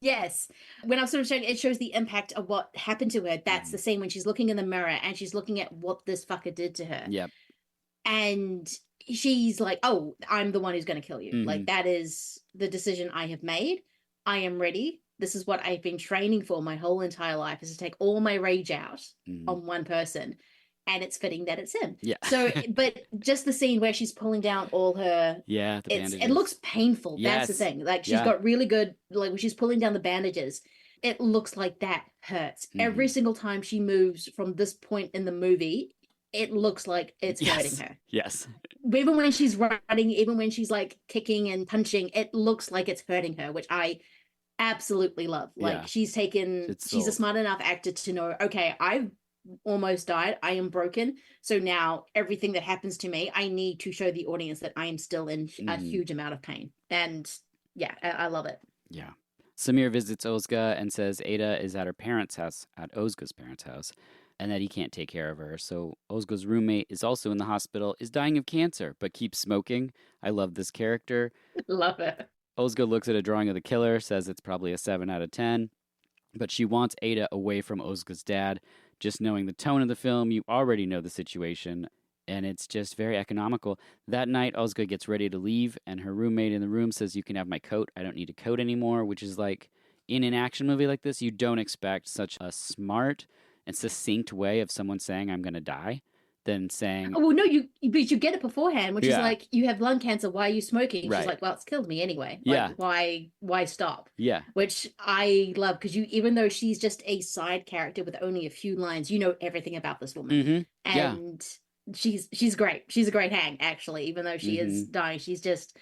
[SPEAKER 3] Yes. When I'm sort of showing, it shows the impact of what happened to her. That's the scene when she's looking in the mirror and she's looking at what this fucker did to her.
[SPEAKER 1] Yep.
[SPEAKER 3] And she's like, oh, I'm the one who's going to kill you.
[SPEAKER 1] Mhm.
[SPEAKER 3] Like, that is the decision I have made. I am ready. This is what I've been training for my whole entire life, is to take all my rage out
[SPEAKER 1] Mhm.
[SPEAKER 3] on one person. And it's fitting that it's him.
[SPEAKER 1] Yeah.
[SPEAKER 3] So, but just the scene where she's pulling down all her,
[SPEAKER 1] Yeah, the
[SPEAKER 3] it
[SPEAKER 1] bandages.
[SPEAKER 3] looks painful. That's the
[SPEAKER 1] Yes.
[SPEAKER 3] thing. Like, she's
[SPEAKER 1] Yeah.
[SPEAKER 3] got really good, like when she's pulling down the bandages, it looks like that hurts. Every
[SPEAKER 1] Mhm.
[SPEAKER 3] single time she moves from this point in the movie, it looks like it's hurting
[SPEAKER 1] Yes.
[SPEAKER 3] her.
[SPEAKER 1] Yes.
[SPEAKER 3] Even when she's running, even when she's like kicking and punching, it looks like it's hurting her, which I absolutely love. Like,
[SPEAKER 1] Yeah.
[SPEAKER 3] she's a
[SPEAKER 1] sold.
[SPEAKER 3] smart enough actor to know, okay, I've almost died. I am broken. So now everything that happens to me, I need to show the audience that I am still in a
[SPEAKER 1] Mhm.
[SPEAKER 3] huge amount of pain. And yeah, I love it.
[SPEAKER 1] Yeah. Samir visits Ozga and says Ada is at her parents' house, at Ozga's parents' house, and that he can't take care of her. So Ozga's roommate is also in the hospital, is dying of cancer, but keeps smoking. I love this character.
[SPEAKER 3] Love it.
[SPEAKER 1] Ozga looks at a drawing of the killer, says it's probably a 7 out of 10, but she wants Ada away from Ozga's dad. Just knowing the tone of the film, you already know the situation, and it's just very economical. That night, Ozga gets ready to leave, and her roommate in the room says, you can have my coat. I don't need a coat anymore, which is like, in an action movie like this, you don't expect such a smart and succinct way of someone saying, I'm going to die, than saying,
[SPEAKER 3] Oh, well, no, but you get it beforehand, which is
[SPEAKER 1] Yeah.
[SPEAKER 3] like, you have lung cancer. Why are you smoking?
[SPEAKER 1] Right.
[SPEAKER 3] She's like, well, it's killed me anyway.
[SPEAKER 1] Yeah.
[SPEAKER 3] Like, why stop?
[SPEAKER 1] yeah,
[SPEAKER 3] Which I love, because even though she's just a side character with only a few lines, you know everything about this woman.
[SPEAKER 1] mm-hmm. Yeah.
[SPEAKER 3] And she's great. She's a great hang, actually, even though she is dying. She's just,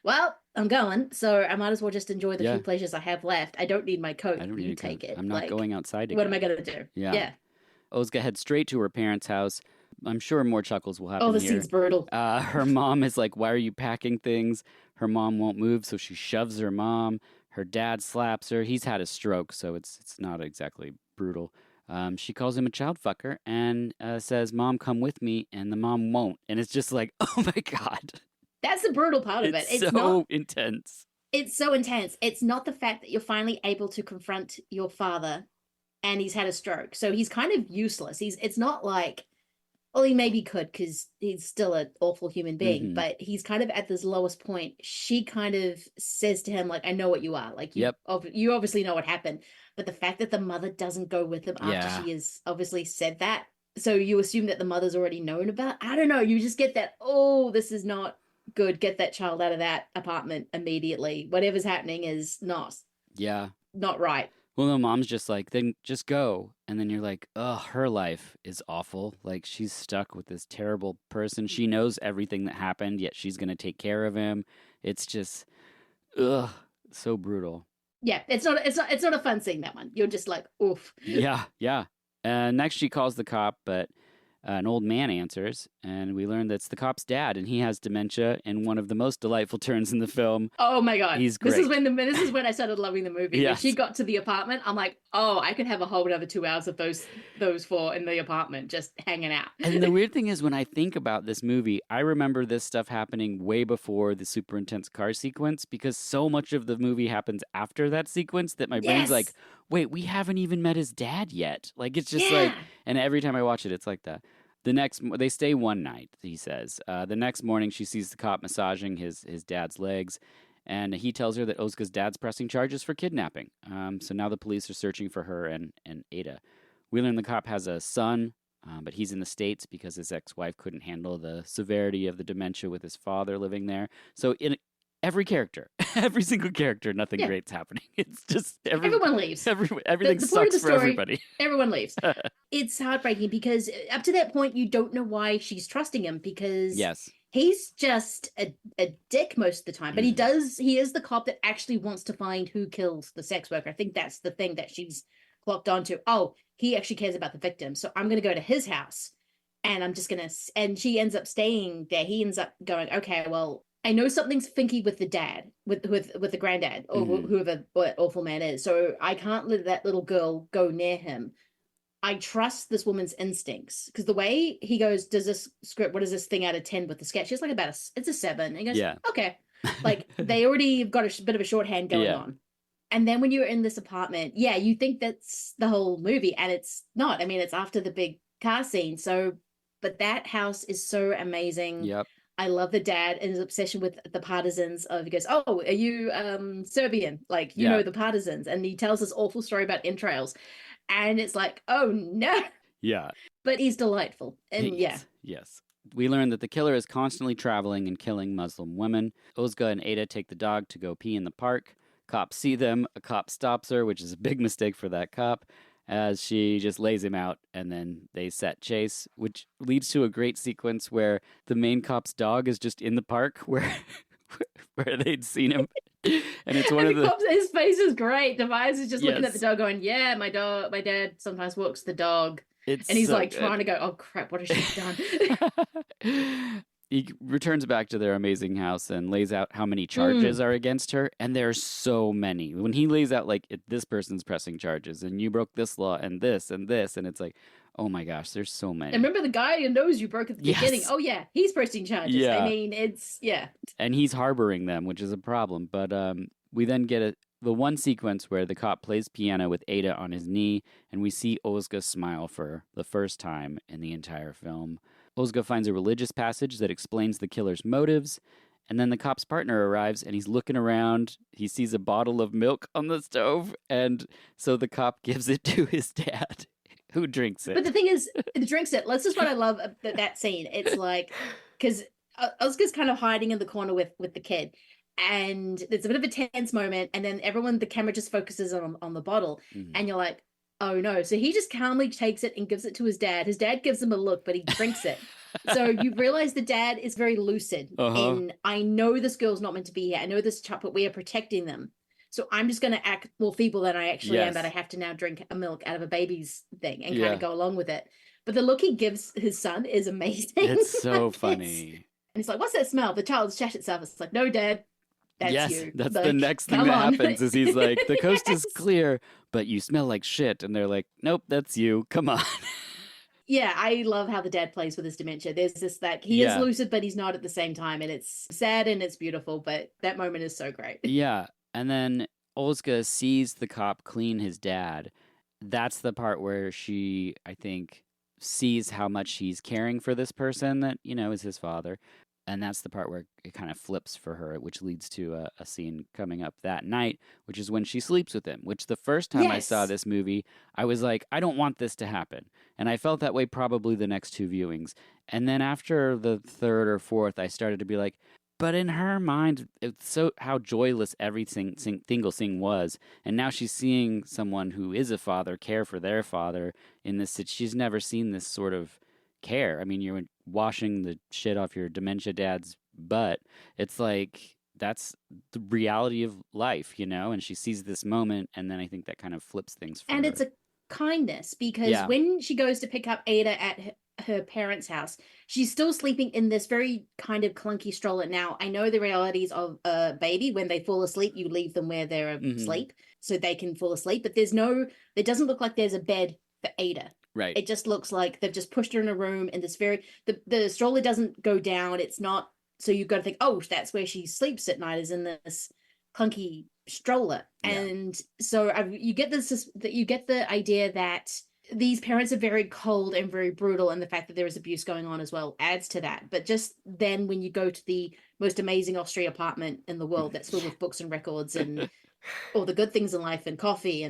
[SPEAKER 3] well, I'm going, so I might as well just enjoy the
[SPEAKER 1] Yeah.
[SPEAKER 3] few pleasures I have left. I don't need my coat.
[SPEAKER 1] I don't
[SPEAKER 3] You
[SPEAKER 1] need a
[SPEAKER 3] take
[SPEAKER 1] coat.
[SPEAKER 3] it.
[SPEAKER 1] I'm not
[SPEAKER 3] Like,
[SPEAKER 1] going outside again.
[SPEAKER 3] what am I gonna do?
[SPEAKER 1] Yeah. Ozga heads straight to her parents' house. I'm sure more chuckles will happen
[SPEAKER 3] Oh, the
[SPEAKER 1] here.
[SPEAKER 3] scene's brutal.
[SPEAKER 1] Her mom is like, why are you packing things? Her mom won't move, so she shoves her mom. Her dad slaps her. He's had a stroke, so it's not exactly brutal. She calls him a child fucker and says, Mom, come with me, and the mom won't. And it's just like, oh my God.
[SPEAKER 3] That's the brutal part of it.
[SPEAKER 1] It's so
[SPEAKER 3] not
[SPEAKER 1] intense.
[SPEAKER 3] It's so intense. It's not the fact that you're finally able to confront your father and he's had a stroke. So he's kind of useless. It's not like, well, he maybe could because he's still an awful human being,
[SPEAKER 1] Mhm.
[SPEAKER 3] but he's kind of at this lowest point. She kind of says to him, like, I know what you are. Like,
[SPEAKER 1] Yep.
[SPEAKER 3] You obviously know what happened. But the fact that the mother doesn't go with him after
[SPEAKER 1] Yeah.
[SPEAKER 3] she has obviously said that, so you assume that the mother's already known about, I don't know, you just get that, oh, this is not good. Get that child out of that apartment immediately. Whatever's happening is not
[SPEAKER 1] Yeah.
[SPEAKER 3] right.
[SPEAKER 1] Well, the mom's just like, then just go. And then you're like, ugh, her life is awful. Like, she's stuck with this terrible person. She knows everything that happened, yet she's going to take care of him. It's just, ugh, so brutal.
[SPEAKER 3] Yeah, it's not a fun scene, that one. You're just like, oof.
[SPEAKER 1] Yeah, yeah. Next, she calls the cop, but an old man answers, And we learn that's the cop's dad, and he has dementia in one of the most delightful turns in the film.
[SPEAKER 3] Oh my god.
[SPEAKER 1] He's
[SPEAKER 3] This is
[SPEAKER 1] great.
[SPEAKER 3] this is when I started loving the movie. When
[SPEAKER 1] Yes.
[SPEAKER 3] she got to the apartment, I'm like, oh, I could have a whole another 2 hours of those four in the apartment just hanging out.
[SPEAKER 1] And the weird thing is, when I think about this movie, I remember this stuff happening way before the super intense car sequence, because so much of the movie happens after that sequence that my brain's like, wait, we haven't even met his dad yet. Like, it's just like, and every time I watch it, it's like that. They stay one night, he says. The next morning, she sees the cop massaging his dad's legs, and he tells her that Ozga's dad's pressing charges for kidnapping. So now the police are searching for her and Ada. We learn the cop has a son, but he's in the States because his ex-wife couldn't handle the severity of the dementia with his father living there. So in every character, every single character, nothing great's happening. It's just
[SPEAKER 3] everyone leaves.
[SPEAKER 1] Everything
[SPEAKER 3] the
[SPEAKER 1] sucks
[SPEAKER 3] story,
[SPEAKER 1] for everybody.
[SPEAKER 3] Everyone leaves. It's heartbreaking because up to that point, you don't know why she's trusting him, because he's just a dick most of the time. But he is the cop that actually wants to find who killed the sex worker. I think that's the thing that she's clocked onto. Oh, he actually cares about the victim. So I'm going to go to his house and I'm just going to, and she ends up staying there. He ends up going, okay, well, I know something's finky with the dad, with the granddad, or whoever that awful man is. So I can't let that little girl go near him. I trust this woman's instincts, because the way he goes, does this script, what is this thing out of 10 with the sketch? It's like it's a 7. And he goes, okay. Like, they already have got a bit of a shorthand going on. And then when you're in this apartment, you think that's the whole movie, and it's not. I mean, it's after the big car scene. So, but that house is so amazing.
[SPEAKER 1] Yep.
[SPEAKER 3] I love the dad and his obsession with the partisans of, he goes, oh, are you Serbian? Like, you know, the partisans. And he tells this awful story about entrails. And it's like, oh, no.
[SPEAKER 1] Yeah.
[SPEAKER 3] But he's delightful. And
[SPEAKER 1] Yes. We learn that the killer is constantly traveling and killing Muslim women. Ozga and Ada take the dog to go pee in the park. Cops see them. A cop stops her, which is a big mistake for that cop, as she just lays him out, and then they set chase, which leads to a great sequence where the main cop's dog is just in the park where they'd seen him. And it's one of the
[SPEAKER 3] his face is great. Device is just looking at the dog going, yeah, my dad sometimes walks the dog. And he's so like trying to go, oh crap, what has she done?
[SPEAKER 1] He returns back to their amazing house and lays out how many charges are against her. And there's so many. When he lays out, like, this person's pressing charges, and you broke this law, and this, and this, and it's like, oh my gosh, there's so many.
[SPEAKER 3] And remember the guy who knows you broke at the beginning? Oh yeah, he's pressing charges.
[SPEAKER 1] Yeah.
[SPEAKER 3] I mean, it's,
[SPEAKER 1] And he's harboring them, which is a problem. But we then get the one sequence where the cop plays piano with Ada on his knee, and we see Ozga smile for the first time in the entire film. Ozga finds a religious passage that explains the killer's motives, and then the cop's partner arrives, and he's looking around. He sees a bottle of milk on the stove, and so the cop gives it to his dad, who drinks it.
[SPEAKER 3] But the thing is, he drinks it. This is what I love about that scene. It's like, because Ozga's kind of hiding in the corner with the kid, and there's a bit of a tense moment, and then the camera just focuses on the bottle, and you're like, oh no. So he just calmly takes it and gives it to his dad. His dad gives him a look, but he drinks it. So you realize the dad is very lucid. And I know this girl's not meant to be here. I know this child, but we are protecting them. So I'm just going to act more feeble than I actually am, that I have to now drink a milk out of a baby's thing and kind of go along with it. But the look he gives his son is amazing.
[SPEAKER 1] It's so funny.
[SPEAKER 3] And he's like, what's that smell? The child's shat itself. It's like, no, Dad. That's you.
[SPEAKER 1] That's
[SPEAKER 3] like,
[SPEAKER 1] the next thing that happens is he's like, the coast is clear, but you smell like shit. And they're like, nope, that's you. Come on.
[SPEAKER 3] Yeah, I love how the dad plays with his dementia. There's this, that he is lucid, but he's not at the same time. And it's sad and it's beautiful, but that moment is so great.
[SPEAKER 1] Yeah. And then Olska sees the cop clean his dad. That's the part where she, I think, sees how much he's caring for this person that, is his father. And that's the part where it kind of flips for her, which leads to a scene coming up that night, which is when she sleeps with him, which the first time I saw this movie, I was like, I don't want this to happen. And I felt that way probably the next 2 viewings. And then after the 3rd or 4th, I started to be like, but in her mind, it's so how joyless every single thing was. And now she's seeing someone who is a father care for their father in this. She's never seen this sort of care. I mean, you're washing the shit off your dementia dad's butt. It's like, that's the reality of life, and she sees this moment, and then I think that kind of flips things for her.
[SPEAKER 3] And it's a kindness, because when she goes to pick up Ada her parents' house. She's still sleeping in this very kind of clunky stroller. Now, I know the realities of a baby. When they fall asleep, you leave them where they're asleep so they can fall asleep. But it doesn't look like there's a bed for Ada.
[SPEAKER 1] Right.
[SPEAKER 3] It just looks like they've just pushed her in a room in this the stroller doesn't go down. It's not, so you've got to think, oh, that's where she sleeps at night, is in this clunky stroller.
[SPEAKER 1] Yeah.
[SPEAKER 3] And so you get the idea that these parents are very cold and very brutal, and the fact that there is abuse going on as well adds to that. But just then, when you go to the most amazing Austrian apartment in the world that's filled with books and records and all the good things in life and coffee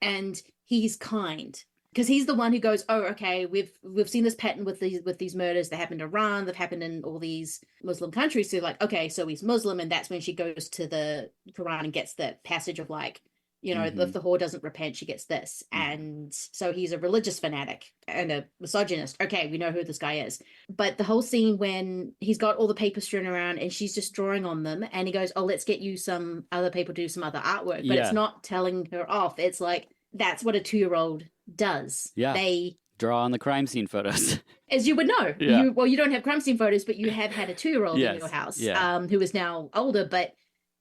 [SPEAKER 3] and he's kind, because he's the one who goes, oh, okay, we've seen this pattern with these murders that happened in Iran, that happened in all these Muslim countries. So like, okay, so he's Muslim, and that's when she goes to the Quran and gets the passage of like, you know, if the whore doesn't repent, she gets this. And so he's a religious fanatic and a misogynist. Okay, we know who this guy is. But the whole scene when he's got all the papers strewn around and she's just drawing on them, and he goes, oh, let's get you some other people to do some other artwork. But it's not telling her off. It's like, that's what a 2-year-old does.
[SPEAKER 1] Yeah.
[SPEAKER 3] They
[SPEAKER 1] draw on the crime scene photos.
[SPEAKER 3] As you would know.
[SPEAKER 1] Yeah.
[SPEAKER 3] You don't have crime scene photos, but you have had a 2-year-old in your house who is now older. But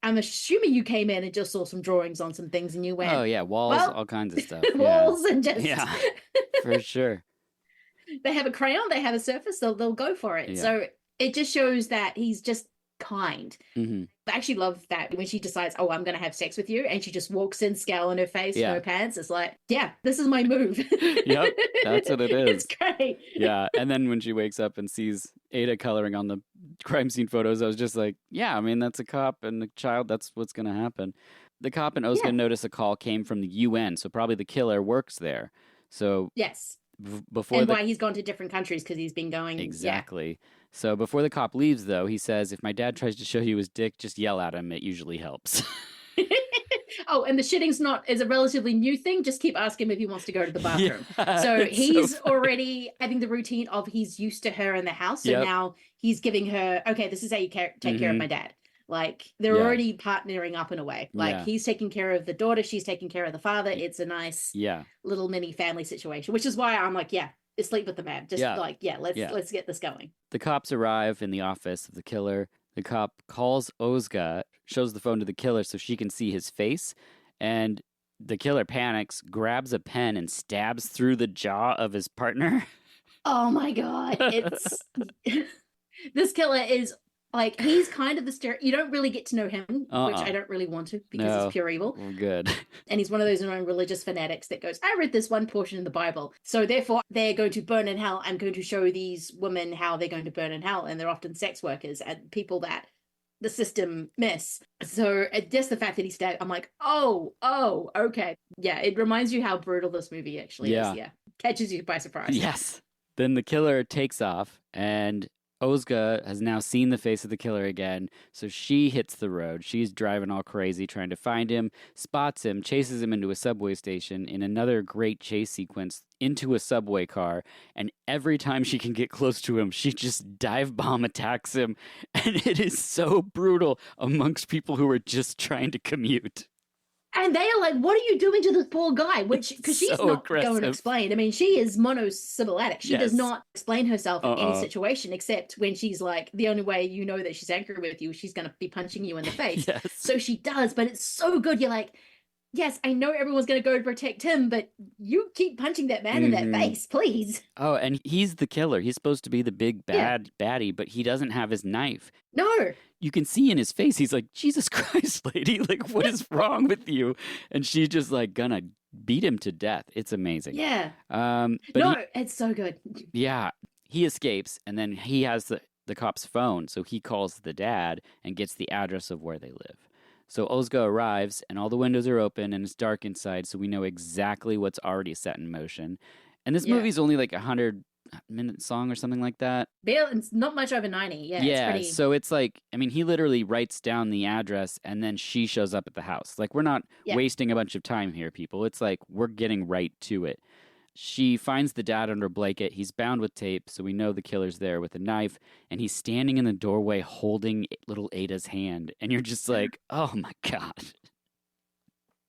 [SPEAKER 3] I'm assuming you came in and just saw some drawings on some things and you went,
[SPEAKER 1] oh, yeah, walls, all kinds of stuff.
[SPEAKER 3] walls and just...
[SPEAKER 1] Yeah, for sure.
[SPEAKER 3] They have a crayon, they have a surface, they'll go for it.
[SPEAKER 1] Yeah.
[SPEAKER 3] So it just shows that he's just kind. I actually love that when she decides, oh, I'm going to have sex with you, and she just walks in, scowl on her face, no pants. It's like, yeah, this is my move.
[SPEAKER 1] Yep, that's what it is.
[SPEAKER 3] It's great.
[SPEAKER 1] Yeah, and then when she wakes up and sees Ada coloring on the crime scene photos, I was just like, yeah, I mean, that's a cop and a child. That's what's going to happen. The cop and Ozga notice a call came from the UN, so probably the killer works there. So
[SPEAKER 3] yes.
[SPEAKER 1] Before
[SPEAKER 3] and why he's gone to different countries, because he's been going.
[SPEAKER 1] Exactly. Yeah. So before the cop leaves, though, he says, if my dad tries to show you his dick, just yell at him. It usually helps.
[SPEAKER 3] Oh, and the shitting's is a relatively new thing. Just keep asking him if he wants to go to the bathroom. Yeah, so he's already having the routine of he's used to her in the house. So now he's giving her, okay, this is how you take care of my dad. Like they're already partnering up in a way. Like he's taking care of the daughter, she's taking care of the father. It's a nice little mini family situation, which is why I'm like, sleep with the man. Just let's get this going.
[SPEAKER 1] The cops arrive in the office of the killer. The cop calls Ozga, shows the phone to the killer so she can see his face, and the killer panics, grabs a pen, and stabs through the jaw of his partner.
[SPEAKER 3] Oh my God. It's this killer is like, he's kind of the you don't really get to know him, which I don't really want to, because it's pure evil.
[SPEAKER 1] Well, good.
[SPEAKER 3] And he's one of those religious fanatics that goes, I read this one portion in the Bible, so therefore they're going to burn in hell. I'm going to show these women how they're going to burn in hell. And they're often sex workers and people that the system miss. So just the fact that he stabbed, I'm like, oh, okay. Yeah, it reminds you how brutal this movie actually is. Yeah. Catches you by surprise.
[SPEAKER 1] Yes. Then the killer takes off, and Ozga has now seen the face of the killer again, so she hits the road. She's driving all crazy, trying to find him, spots him, chases him into a subway station in another great chase sequence into a subway car, and every time she can get close to him, she just dive bomb attacks him, and it is so brutal amongst people who are just trying to commute.
[SPEAKER 3] And they are like, what are you doing to this poor guy? Which, because she's not
[SPEAKER 1] aggressive.
[SPEAKER 3] going to explain. I mean, she is monosyllabic. She does not explain herself in any situation, except when she's like, the only way you know that she's angry with you, she's going to be punching you in the face.
[SPEAKER 1] Yes.
[SPEAKER 3] So she does, but it's so good. You're like, yes, I know everyone's going to go to protect him, but you keep punching that man in that face, please.
[SPEAKER 1] Oh, and he's the killer. He's supposed to be the big baddie, but he doesn't have his knife.
[SPEAKER 3] No.
[SPEAKER 1] You can see in his face, he's like, Jesus Christ, lady, like, what is wrong with you? And she's just like gonna beat him to death. It's amazing.
[SPEAKER 3] Yeah.
[SPEAKER 1] But
[SPEAKER 3] it's so good.
[SPEAKER 1] Yeah. He escapes, and then he has the cop's phone, so he calls the dad and gets the address of where they live. So Ozga arrives, and all the windows are open, and it's dark inside, so we know exactly what's already set in motion. And this movie's only like 100-minute song or something like that.
[SPEAKER 3] It's not much over 90. Yeah.
[SPEAKER 1] Yeah.
[SPEAKER 3] It's pretty...
[SPEAKER 1] So it's like, I mean, he literally writes down the address, and then she shows up at the house. Like, we're not wasting a bunch of time here, people. It's like, we're getting right to it. She finds the dad under a blanket. He's bound with tape, so we know the killer's there with a knife, and he's standing in the doorway holding little Ada's hand. And you're just like, oh my God.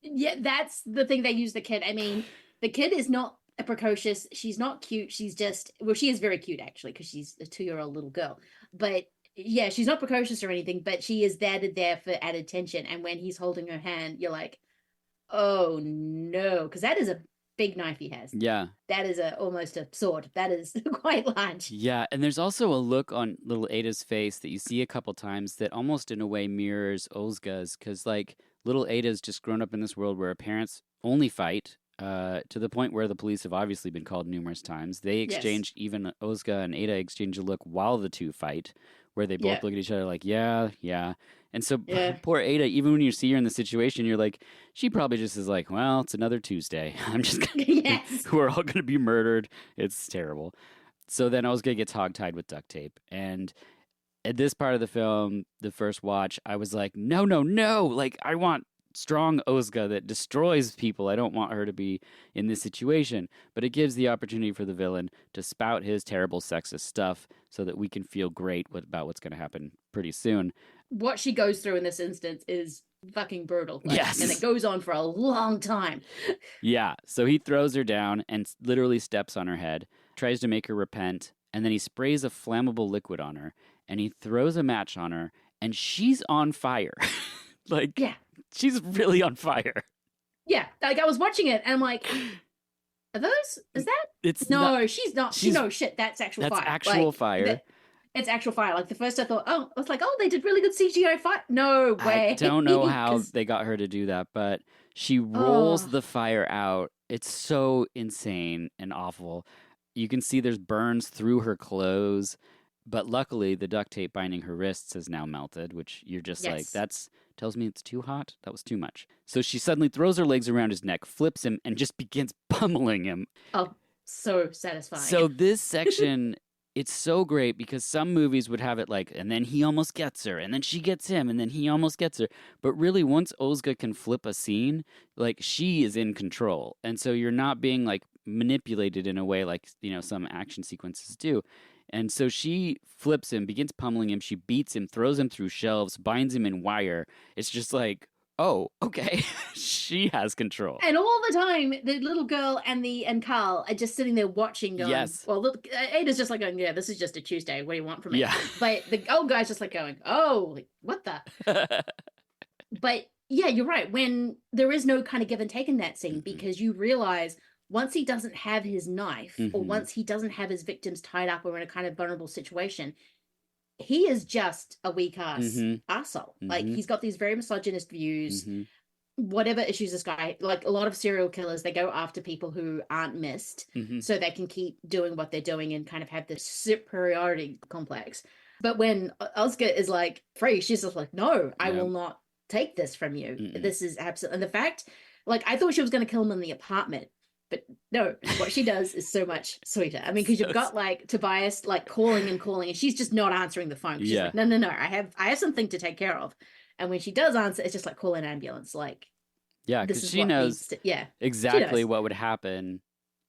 [SPEAKER 3] Yeah, that's the thing they use the kid. I mean, the kid is not precocious. She's not cute. She's just, well, she is very cute actually, because she's a 2-year-old little girl. But yeah, she's not precocious or anything, but she is there for added tension. And when he's holding her hand, you're like, oh no, because that is a big knife he has.
[SPEAKER 1] Yeah.
[SPEAKER 3] That is almost a sword. That is quite large.
[SPEAKER 1] Yeah, and there's also a look on little Ada's face that you see a couple times that almost in a way mirrors Ozga's, because like little Ada's just grown up in this world where her parents only fight, to the point where the police have obviously been called numerous times. They exchange, even Ozga and Ada exchange a look while the two fight, where they both look at each other like, yeah. And so poor Ada, even when you see her in the situation, you're like, she probably just is like, well, it's another Tuesday. I'm just gonna, we're all going to be murdered. It's terrible. So then Ozga gets hogtied with duct tape. And at this part of the film, the first watch, I was like, no. Like, I want strong Ozga that destroys people. I don't want her to be in this situation. But it gives the opportunity for the villain to spout his terrible sexist stuff so that we can feel great about what's going to happen pretty soon.
[SPEAKER 3] What she goes through in this instance is fucking brutal. Like,
[SPEAKER 1] yes.
[SPEAKER 3] And it goes on for a long time.
[SPEAKER 1] Yeah. So he throws her down and literally steps on her head, tries to make her repent, and then he sprays a flammable liquid on her, and he throws a match on her, and she's on fire. Like, she's really on fire.
[SPEAKER 3] Yeah. Like, I was watching it, and I'm like, are those, is that?
[SPEAKER 1] It's
[SPEAKER 3] no,
[SPEAKER 1] not,
[SPEAKER 3] she's not. No, shit, that's actual fire.
[SPEAKER 1] That's actual fire.
[SPEAKER 3] It's actual fire. Like, the first I thought, I was like, oh, they did really good CGI fire. No way.
[SPEAKER 1] I don't know how they got her to do that, but she rolls the fire out. It's so insane and awful. You can see there's burns through her clothes, but luckily the duct tape binding her wrists has now melted, which you're just like, that's tells me it's too hot. That was too much. So she suddenly throws her legs around his neck, flips him, and just begins pummeling him.
[SPEAKER 3] Oh, so satisfying.
[SPEAKER 1] So this section, it's so great because some movies would have it like, and then he almost gets her, and then she gets him, and then he almost gets her. But really, once Ozga can flip a scene, like, she is in control. And so you're not being like manipulated in a way like, you know, some action sequences do. And so she flips him, begins pummeling him, she beats him, throws him through shelves, binds him in wire. It's just like, oh, okay, she has control.
[SPEAKER 3] And all the time, the little girl and Carl are just sitting there watching, going, well, look, Ada's just like going, yeah, this is just a Tuesday. What do you want from me? Yeah. But the old guy's just like going, oh, like, what the? But yeah, you're right. When there is no kind of give and take in that scene, because you realize once he doesn't have his knife, or once he doesn't have his victims tied up or in a kind of vulnerable situation, he is just a weak ass asshole. Like, he's got these very misogynist views. Whatever issues this guy, like a lot of serial killers, they go after people who aren't missed so they can keep doing what they're doing and kind of have this superiority complex. But when Ozga is like free, she's just like, no, I will not take this from you. This is absolute. And the fact, like, I thought she was going to kill him in the apartment. But no, what she does is so much sweeter. I mean, because you've got like Tobias like calling, and she's just not answering the phone. She's like, no, I have something to take care of. And when she does answer, it's just like, call an ambulance. Like,
[SPEAKER 1] because she knows exactly what would happen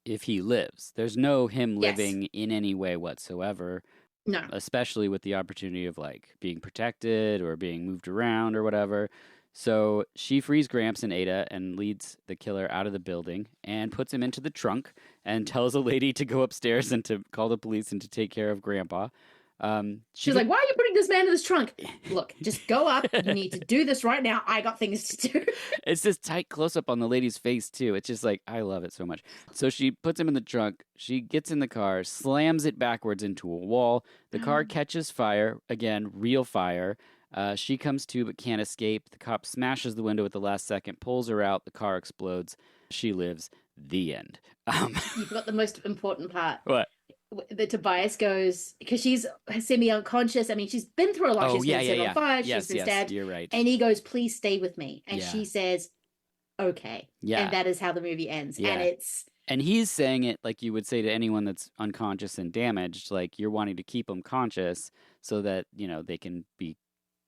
[SPEAKER 1] if he lives. There's no him living in any way whatsoever.
[SPEAKER 3] No,
[SPEAKER 1] especially with the opportunity of like being protected or being moved around or whatever. So she frees Gramps and Ada and leads the killer out of the building and puts him into the trunk and tells a lady to go upstairs and to call the police and to take care of Grandpa.
[SPEAKER 3] She's like, why are you putting this man in this trunk? Look, just go up. You need to do this right now. I got things to do.
[SPEAKER 1] It's this tight close-up on the lady's face, too. It's just like, I love it so much. So she puts him in the trunk. She gets in the car, slams it backwards into a wall. The car catches fire. Again, real fire. She comes to but can't escape. The cop smashes the window at the last second, pulls her out. The car explodes. She lives. The end.
[SPEAKER 3] You've got the most important part.
[SPEAKER 1] What?
[SPEAKER 3] The Tobias goes, because she's semi-unconscious. I mean, she's been through a lot. She's been set on fire. She's been stabbed.
[SPEAKER 1] You're right.
[SPEAKER 3] And he goes, please stay with me. And she says, okay.
[SPEAKER 1] Yeah.
[SPEAKER 3] And that is how the movie ends.
[SPEAKER 1] Yeah.
[SPEAKER 3] And it's...
[SPEAKER 1] And he's saying it like you would say to anyone that's unconscious and damaged, like you're wanting to keep them conscious so that, you know, they can be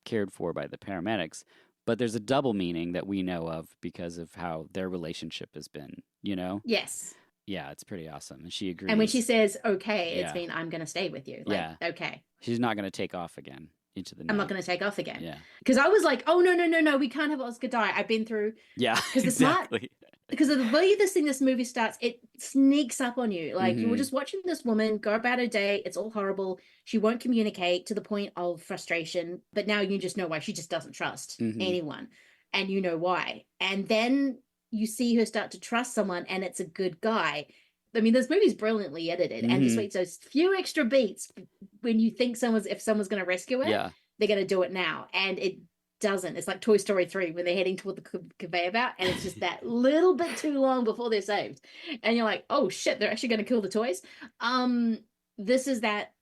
[SPEAKER 1] cared for by the paramedics. But there's a double meaning that we know of because of how their relationship has been, you know?
[SPEAKER 3] Yes.
[SPEAKER 1] Yeah, it's pretty awesome. And she agrees.
[SPEAKER 3] And when she says, okay, it's been, I'm going to stay with you. Like, okay.
[SPEAKER 1] She's not going to take off again into the night.
[SPEAKER 3] I'm not going to take off again.
[SPEAKER 1] Yeah.
[SPEAKER 3] Because I was like, oh, no, we can't have Oscar die. I've been through.
[SPEAKER 1] Yeah,
[SPEAKER 3] because
[SPEAKER 1] exactly.
[SPEAKER 3] because of the way this movie starts, it sneaks up on you. Like, you were
[SPEAKER 1] Mhm.
[SPEAKER 3] just watching this woman go about her day. It's all horrible. She won't communicate to the point of frustration. But now you just know why. She just doesn't trust
[SPEAKER 1] Mhm.
[SPEAKER 3] anyone. And you know why. And then you see her start to trust someone, and it's a good guy. I mean, this movie's brilliantly edited. And
[SPEAKER 1] Mhm.
[SPEAKER 3] despite those few extra beats, when you think if someone's going to rescue her,
[SPEAKER 1] Yeah.
[SPEAKER 3] they're going to do it now. And it doesn't. It's like Toy Story 3 when they're heading toward the conveyor belt, and it's just that little bit too long before they're saved. And you're like, oh shit, they're actually going to kill the toys. Um, this is that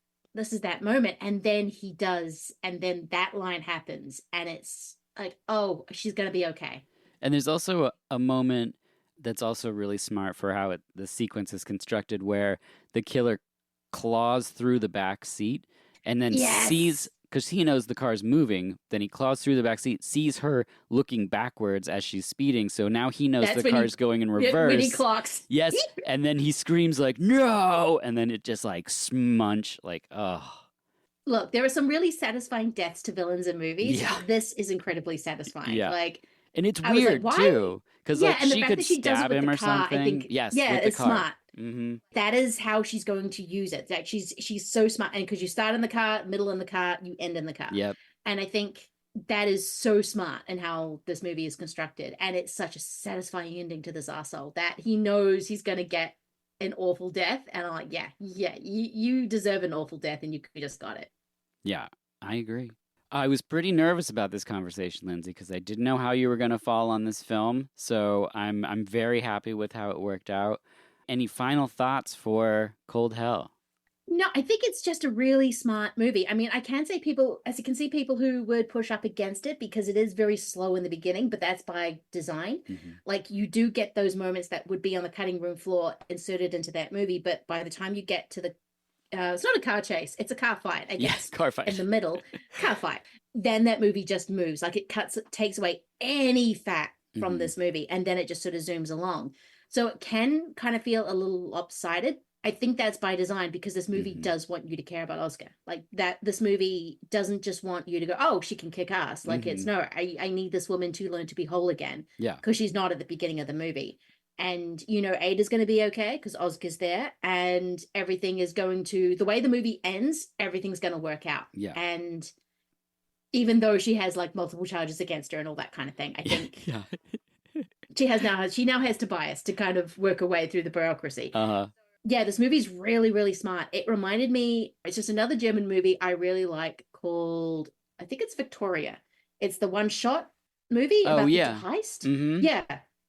[SPEAKER 3] moment. And then he does, and then that line happens, and it's like, oh, she's going to be okay.
[SPEAKER 1] And there's also a moment that's also really smart for how the sequence is constructed, where the killer claws through the back seat and then sees,
[SPEAKER 3] Yes.
[SPEAKER 1] because he knows the car's moving, then he claws through the back seat, sees her looking backwards as she's speeding. So now he knows
[SPEAKER 3] That's
[SPEAKER 1] the car's going in
[SPEAKER 3] when he
[SPEAKER 1] reverse.
[SPEAKER 3] clocks.
[SPEAKER 1] Yes. And then he screams like, no. And then it just like smunch, like, oh.
[SPEAKER 3] Look, there are some really satisfying deaths to villains in movies.
[SPEAKER 1] Yeah.
[SPEAKER 3] This is incredibly satisfying.
[SPEAKER 1] Yeah.
[SPEAKER 3] Like,
[SPEAKER 1] And it's
[SPEAKER 3] I was like,
[SPEAKER 1] weird
[SPEAKER 3] why?
[SPEAKER 1] too, because
[SPEAKER 3] Yeah,
[SPEAKER 1] like
[SPEAKER 3] and the
[SPEAKER 1] she
[SPEAKER 3] fact
[SPEAKER 1] could
[SPEAKER 3] that she does it
[SPEAKER 1] stab
[SPEAKER 3] with
[SPEAKER 1] him
[SPEAKER 3] the
[SPEAKER 1] or
[SPEAKER 3] car, I
[SPEAKER 1] something.
[SPEAKER 3] think,
[SPEAKER 1] Yes,
[SPEAKER 3] yeah,
[SPEAKER 1] with the
[SPEAKER 3] it's
[SPEAKER 1] car.
[SPEAKER 3] smart.
[SPEAKER 1] Mm-hmm.
[SPEAKER 3] That is how she's going to use it. Like, she's so smart, and because you start in the car, middle in the car, you end in the car.
[SPEAKER 1] Yep.
[SPEAKER 3] And I think that is so smart in how this movie is constructed, and it's such a satisfying ending to this arsehole that he knows he's going to get an awful death, and I'm like, yeah, you deserve an awful death, and you just got it.
[SPEAKER 1] Yeah, I agree. I was pretty nervous about this conversation, Lindsay, because I didn't know how you were going to fall on this film. So I'm very happy with how it worked out. Any final thoughts for Cold Hell?
[SPEAKER 3] No, I think it's just a really smart movie. I mean, I can say people, as you can see, people who would push up against it because it is very slow in the beginning, but that's by design.
[SPEAKER 1] Mm-hmm.
[SPEAKER 3] Like, you do get those moments that would be on the cutting room floor inserted into that movie, but by the time you get to the it's not a car chase, it's a car fight, I guess.
[SPEAKER 1] Car fight.
[SPEAKER 3] In the middle, car fight. Then that movie just moves. Like, it takes away any fat from
[SPEAKER 1] Mm-hmm.
[SPEAKER 3] this movie, and then it just sort of zooms along. So it can kind of feel a little lopsided. I think that's by design because this movie
[SPEAKER 1] Mm-hmm.
[SPEAKER 3] does want you to care about Oscar. Like, that this movie doesn't just want you to go, oh, she can kick ass. Like,
[SPEAKER 1] Mm-hmm.
[SPEAKER 3] it's no, I need this woman to learn to be whole again.
[SPEAKER 1] Yeah.
[SPEAKER 3] Because she's not at the beginning of the movie. And you know, Ada's going to be okay because Oscar's there, and everything is going to, the way the movie ends, everything's going to work out.
[SPEAKER 1] Yeah.
[SPEAKER 3] And even though she has like multiple charges against her and all that kind of thing, I think
[SPEAKER 1] Yeah.
[SPEAKER 3] she now has Tobias to kind of work her way through the bureaucracy.
[SPEAKER 1] Uh-huh.
[SPEAKER 3] Yeah, this movie's really, really smart. It reminded me, it's just another German movie I really like called, I think it's Victoria. It's the one shot movie
[SPEAKER 1] Oh,
[SPEAKER 3] about
[SPEAKER 1] yeah.
[SPEAKER 3] the heist.
[SPEAKER 1] Mm-hmm.
[SPEAKER 3] Yeah,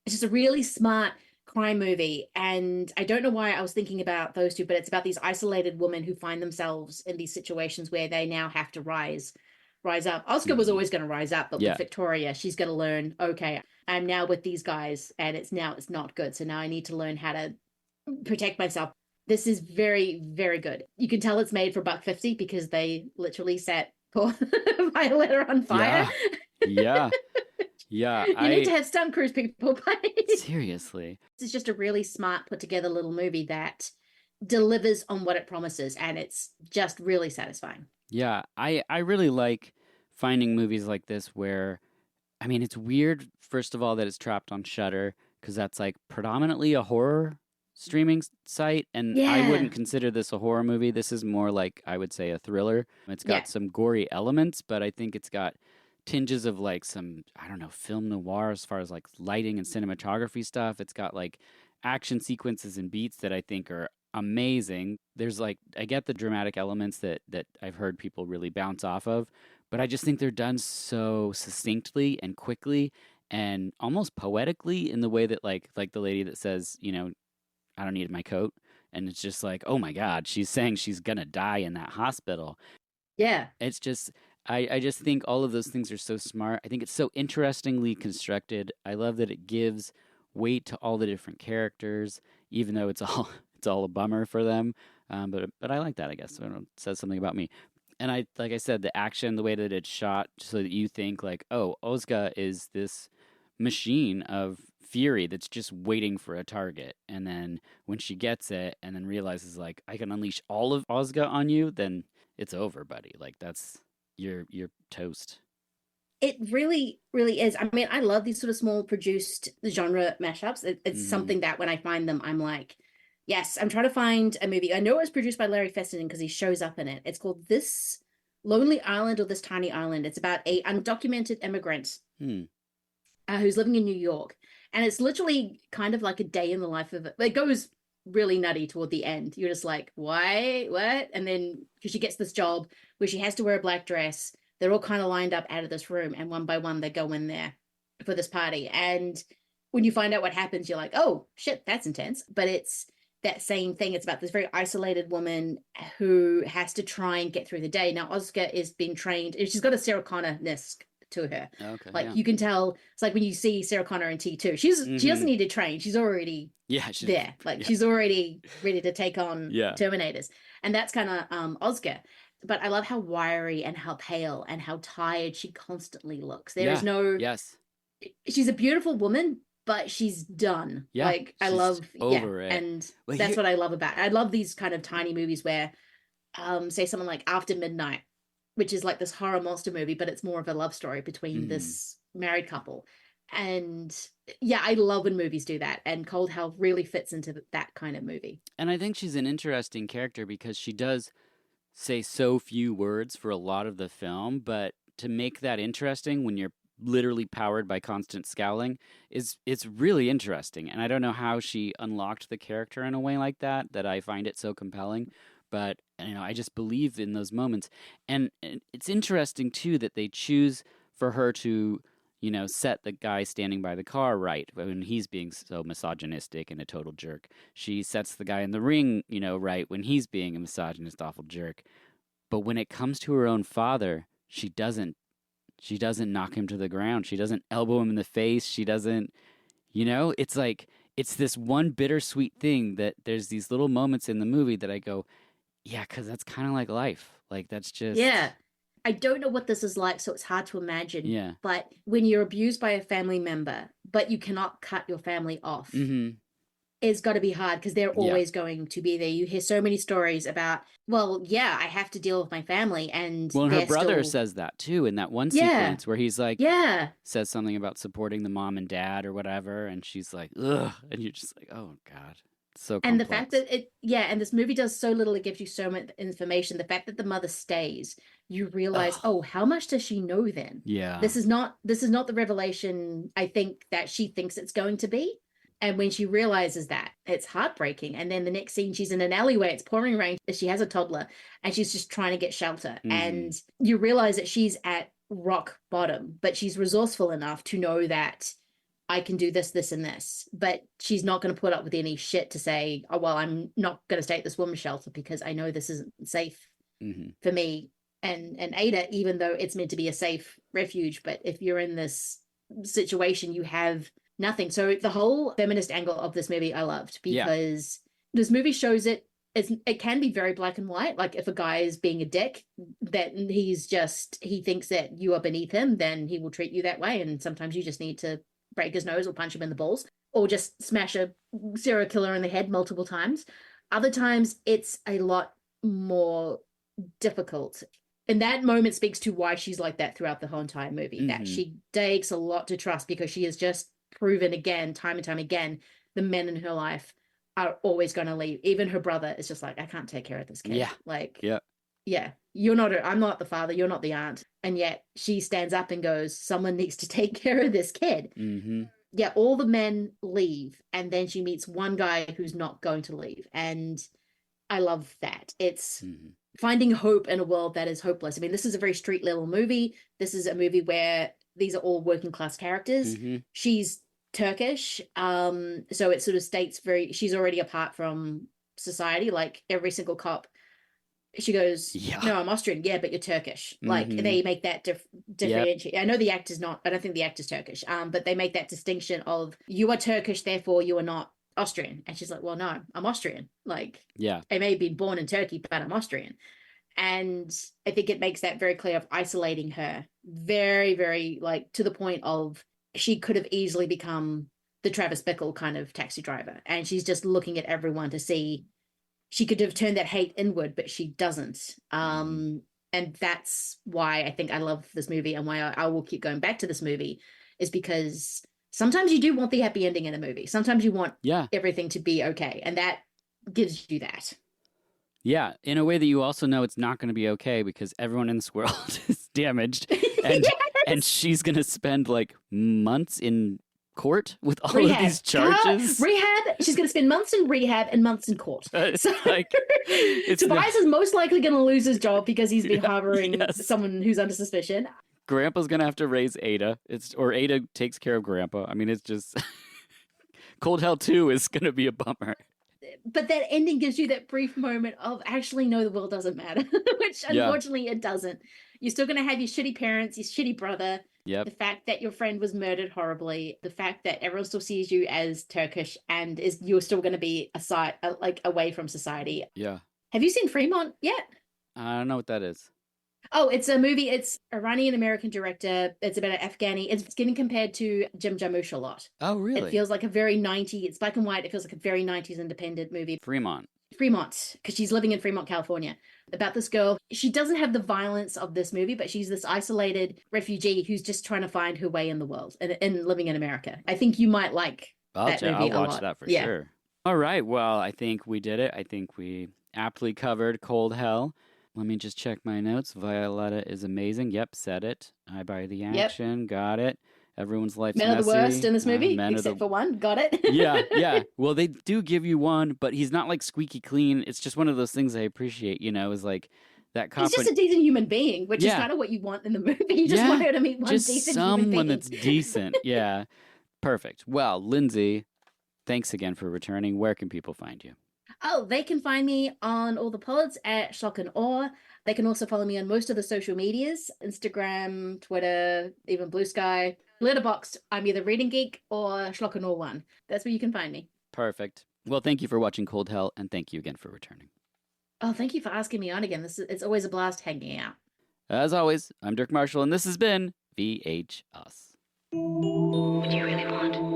[SPEAKER 3] it's just a really smart crime movie. And I don't know why I was thinking about those two, but it's about these isolated women who find themselves in these situations where they now have to rise up. Oscar was
[SPEAKER 1] Mhm.
[SPEAKER 3] always going to rise up, but
[SPEAKER 1] Yeah.
[SPEAKER 3] with Victoria, she's going to learn, okay, I'm now with these guys, and it's not good. So now I need to learn how to protect myself. This is very, very good. You can tell it's made for $1.50 because they literally set poor Violetta on fire.
[SPEAKER 1] Yeah. Yeah.
[SPEAKER 3] You need to have stunt crews people play.
[SPEAKER 1] Seriously.
[SPEAKER 3] This is just a really smart, put together little movie that delivers on what it promises, and it's just really satisfying.
[SPEAKER 1] Yeah, I really like finding movies like this where, I mean, it's weird, first of all, that it's trapped on Shudder, because that's like predominantly a horror streaming site, and I
[SPEAKER 3] Yeah.
[SPEAKER 1] wouldn't consider this a horror movie. This is more like, I would say, a thriller. It's got
[SPEAKER 3] Yeah.
[SPEAKER 1] some gory elements, but I think it's got tinges of like some, I don't know, film noir as far as like lighting and cinematography stuff. It's got like action sequences and beats that I think are amazing. There's like, I get the dramatic elements that I've heard people really bounce off of, but I just think they're done so succinctly and quickly and almost poetically in the way that like the lady that says, you know, I don't need my coat, and it's just like, oh my god, she's saying she's gonna die in that hospital.
[SPEAKER 3] Yeah.
[SPEAKER 1] It's just, I just think all of those things are so smart. I think it's so interestingly constructed. I love that it gives weight to all the different characters, even though it's all it's all a bummer for them. But I like that, I guess. I don't know, it says something about me. And I, like I said, the action, the way that it's shot, so that you think like, oh, Ozga is this machine of fury that's just waiting for a target, and then when she gets it and then realizes like, I can unleash all of Ozga on you, then it's over, buddy. Like, that's you're toast.
[SPEAKER 3] It really, really is. I mean, I love these sort of small produced genre mashups. It's
[SPEAKER 1] Hmm.
[SPEAKER 3] something that when I find them, I'm like, yes, I'm trying to find a movie. I know it was produced by Larry Fessenden because he shows up in it. It's called This Lonely Island or This Tiny Island. It's about a undocumented immigrant
[SPEAKER 1] Hmm.
[SPEAKER 3] who's living in New York. And it's literally kind of like a day in the life of it. It goes really nutty toward the end. You're just like, why? What? And then because she gets this job where she has to wear a black dress, they're all kind of lined up out of this room, and one by one they go in there for this party. And when you find out what happens, you're like, oh shit, that's intense. But it's that same thing. It's about this very isolated woman who has to try and get through the day. Now, Oscar is being trained, she's got a Sarah Connor-ness to her.
[SPEAKER 1] Okay.
[SPEAKER 3] Like
[SPEAKER 1] Yeah.
[SPEAKER 3] you can tell, it's like when you see Sarah Connor in T2, she doesn't
[SPEAKER 1] Hmm.
[SPEAKER 3] need to train. She's already
[SPEAKER 1] Yeah. She's.
[SPEAKER 3] there. Like
[SPEAKER 1] Yeah.
[SPEAKER 3] she's already ready to take on
[SPEAKER 1] Yeah.
[SPEAKER 3] Terminators. And that's kind of Oscar. But I love how wiry and how pale and how tired she constantly looks. There is
[SPEAKER 1] Yeah.
[SPEAKER 3] no,
[SPEAKER 1] Yes.
[SPEAKER 3] she's a beautiful woman, but she's done.
[SPEAKER 1] Yeah.
[SPEAKER 3] Like I
[SPEAKER 1] She's
[SPEAKER 3] love, yeah.
[SPEAKER 1] over it.
[SPEAKER 3] And
[SPEAKER 1] Well,
[SPEAKER 3] that's
[SPEAKER 1] here.
[SPEAKER 3] what I love about it. I love these kind of tiny movies where, say something like After Midnight, which is like this horror monster movie, but it's more of a love story between
[SPEAKER 1] Mhm.
[SPEAKER 3] this married couple. And yeah, I love when movies do that. And Cold Hell really fits into that kind of movie.
[SPEAKER 1] And I think she's an interesting character because she does say so few words for a lot of the film, but to make that interesting when you're literally powered by constant scowling is it's really interesting. And I don't know how she unlocked the character in a way like that I find it so compelling. But I just believe in those moments. And it's interesting too that they choose for her to set the guy standing by the car right when he's being so misogynistic and a total jerk. She sets the guy in the ring, right when he's being a misogynist, awful jerk. But when it comes to her own father, she doesn't. She doesn't knock him to the ground. She doesn't elbow him in the face. She doesn't. It's like it's this one bittersweet thing that there's these little moments in the movie that I go, yeah, because that's kind of like life. Like that's
[SPEAKER 3] Yeah.
[SPEAKER 1] just,
[SPEAKER 3] I don't know what this is like, so it's hard to imagine.
[SPEAKER 1] yeah.
[SPEAKER 3] But when you're abused by a family member, but you cannot cut your family off,
[SPEAKER 1] Mm-hmm.
[SPEAKER 3] it's got to be hard because they're
[SPEAKER 1] Yeah.
[SPEAKER 3] always going to be there. You hear so many stories about, well, yeah, I have to deal with my family, and
[SPEAKER 1] Well, and her
[SPEAKER 3] they're
[SPEAKER 1] brother
[SPEAKER 3] still,
[SPEAKER 1] says that too in that one
[SPEAKER 3] yeah,
[SPEAKER 1] sequence where he's like,
[SPEAKER 3] yeah.
[SPEAKER 1] says something about supporting the mom and dad or whatever, and she's like, ugh, and you're just like, oh God, it's so
[SPEAKER 3] And the fact
[SPEAKER 1] complex.
[SPEAKER 3] that yeah, and this movie does so little, it gives you so much information. The fact that the mother stays, you realize,
[SPEAKER 1] Oh,
[SPEAKER 3] oh, how much does she know then?
[SPEAKER 1] yeah.
[SPEAKER 3] This is not the revelation I think that she thinks it's going to be. And when she realizes that, it's heartbreaking. And then the next scene, she's in an alleyway, it's pouring rain, she has a toddler, and she's just trying to get shelter.
[SPEAKER 1] Mm-hmm.
[SPEAKER 3] And you realize that she's at rock bottom, but she's resourceful enough to know that I can do this, this, and this. But she's not going to put up with any shit to say, oh, well, I'm not going to stay at this woman's shelter because I know this isn't safe
[SPEAKER 1] Mm-hmm.
[SPEAKER 3] for me and Ada, even though it's meant to be a safe refuge. But if you're in this situation, you have nothing. So the whole feminist angle of this movie I loved
[SPEAKER 1] Yeah.
[SPEAKER 3] because this movie shows it can be very black and white. Like if a guy is being a dick, that he thinks that you are beneath him, then he will treat you that way. And sometimes you just need to break his nose or punch him in the balls or just smash a serial killer in the head multiple times. Other times it's a lot more difficult. And that moment speaks to why she's like that throughout the whole entire movie, that
[SPEAKER 1] Mm-hmm.
[SPEAKER 3] she takes a lot to trust because she has just proven again, time and time again, the men in her life are always going to leave. Even her brother is just like, I can't take care of this kid.
[SPEAKER 1] Yeah.
[SPEAKER 3] Like,
[SPEAKER 1] Yeah.
[SPEAKER 3] yeah, I'm not the father, you're not the aunt. And yet she stands up and goes, someone needs to take care of this kid.
[SPEAKER 1] Mm-hmm.
[SPEAKER 3] Yeah, all the men leave. And then she meets one guy who's not going to leave. And I love that. It's
[SPEAKER 1] Mm-hmm.
[SPEAKER 3] finding hope in a world that is hopeless. I mean, this is a very street level movie. This is a movie where these are all working class characters.
[SPEAKER 1] Mm-hmm.
[SPEAKER 3] She's Turkish. So it sort of states she's already apart from society. Like every single cop, she goes,
[SPEAKER 1] Yeah.
[SPEAKER 3] no, I'm Austrian. Yeah, but you're Turkish. Like
[SPEAKER 1] Mhm.
[SPEAKER 3] they make that
[SPEAKER 1] Yep.
[SPEAKER 3] differentiate. I know the actor's not, I don't think the actor's Turkish. But they make that distinction of you are Turkish, therefore you are not Austrian. And she's like, well, no, I'm Austrian. Like
[SPEAKER 1] Yeah.
[SPEAKER 3] I may have been born in Turkey, but I'm Austrian. And I think it makes that very clear of isolating her very, very like to the point of she could have easily become the Travis Bickle kind of taxi driver. And she's just looking at everyone to see she could have turned that hate inward, but she doesn't. And that's why I think I love this movie, and why I will keep going back to this movie, is because sometimes you do want the happy ending in a movie. Sometimes you want everything to be okay, and that gives you that.
[SPEAKER 1] Yeah, in a way that you also know it's not going to be okay, because everyone in this world is damaged, and and she's going to spend like months in court with all of these charges.
[SPEAKER 3] Rehab. She's going to spend months in rehab and months in court. So
[SPEAKER 1] like,
[SPEAKER 3] Tobias is most likely going to lose his job because he's been harboring someone who's under suspicion.
[SPEAKER 1] Grandpa's going to have to raise Ada. Or Ada takes care of Grandpa. I mean, it's just Cold Hell 2 is going to be a bummer.
[SPEAKER 3] But that ending gives you that brief moment of actually, no, the world doesn't matter, which unfortunately it doesn't. You're still going to have your shitty parents, your shitty brother, the fact that your friend was murdered horribly, the fact that everyone still sees you as Turkish, and you're still going to be like away from society.
[SPEAKER 1] Yeah.
[SPEAKER 3] Have you seen Fremont yet?
[SPEAKER 1] I don't know what that is.
[SPEAKER 3] Oh, it's a movie. It's Iranian-American director. It's about an Afghani. It's getting compared to Jim Jarmusch a lot.
[SPEAKER 1] Oh, really?
[SPEAKER 3] It feels like a very 90s, it's black and white. It feels like a very 90s independent movie.
[SPEAKER 1] Fremont,
[SPEAKER 3] because she's living in Fremont, California. About this girl. She doesn't have the violence of this movie, but she's this isolated refugee who's just trying to find her way in the world and living in America. I think you might like that movie.
[SPEAKER 1] I'll watch that for sure. All right. Well, I think we did it. I think we aptly covered Cold Hell. Let me just check my notes. Violetta is amazing. Yep, said it. I buy the action. Got it. Everyone's life's
[SPEAKER 3] Men
[SPEAKER 1] messy.
[SPEAKER 3] are the worst in this movie, except for one. Got it.
[SPEAKER 1] Yeah. Well, they do give you one, but he's not like squeaky clean. It's just one of those things I appreciate, is like that cop.
[SPEAKER 3] He's just a decent human being, which is kind of what you want in the movie. You just want her to meet one decent human being.
[SPEAKER 1] Someone that's decent. Yeah. Perfect. Well, Lindsay, thanks again for returning. Where can people find you?
[SPEAKER 3] Oh, they can find me on all the pods at Shock and Awe. They can also follow me on most of the social medias, Instagram, Twitter, even Blue Sky. Letterboxd, I'm either Reading Geek or Schlock and Awe 1. That's where you can find me.
[SPEAKER 1] Perfect. Well, thank you for watching Cold Hell, and thank you again for returning.
[SPEAKER 3] Oh, thank you for asking me on again. It's always a blast hanging out.
[SPEAKER 1] As always, I'm Dirk Marshall, and this has been VH Us.
[SPEAKER 2] What do you really want?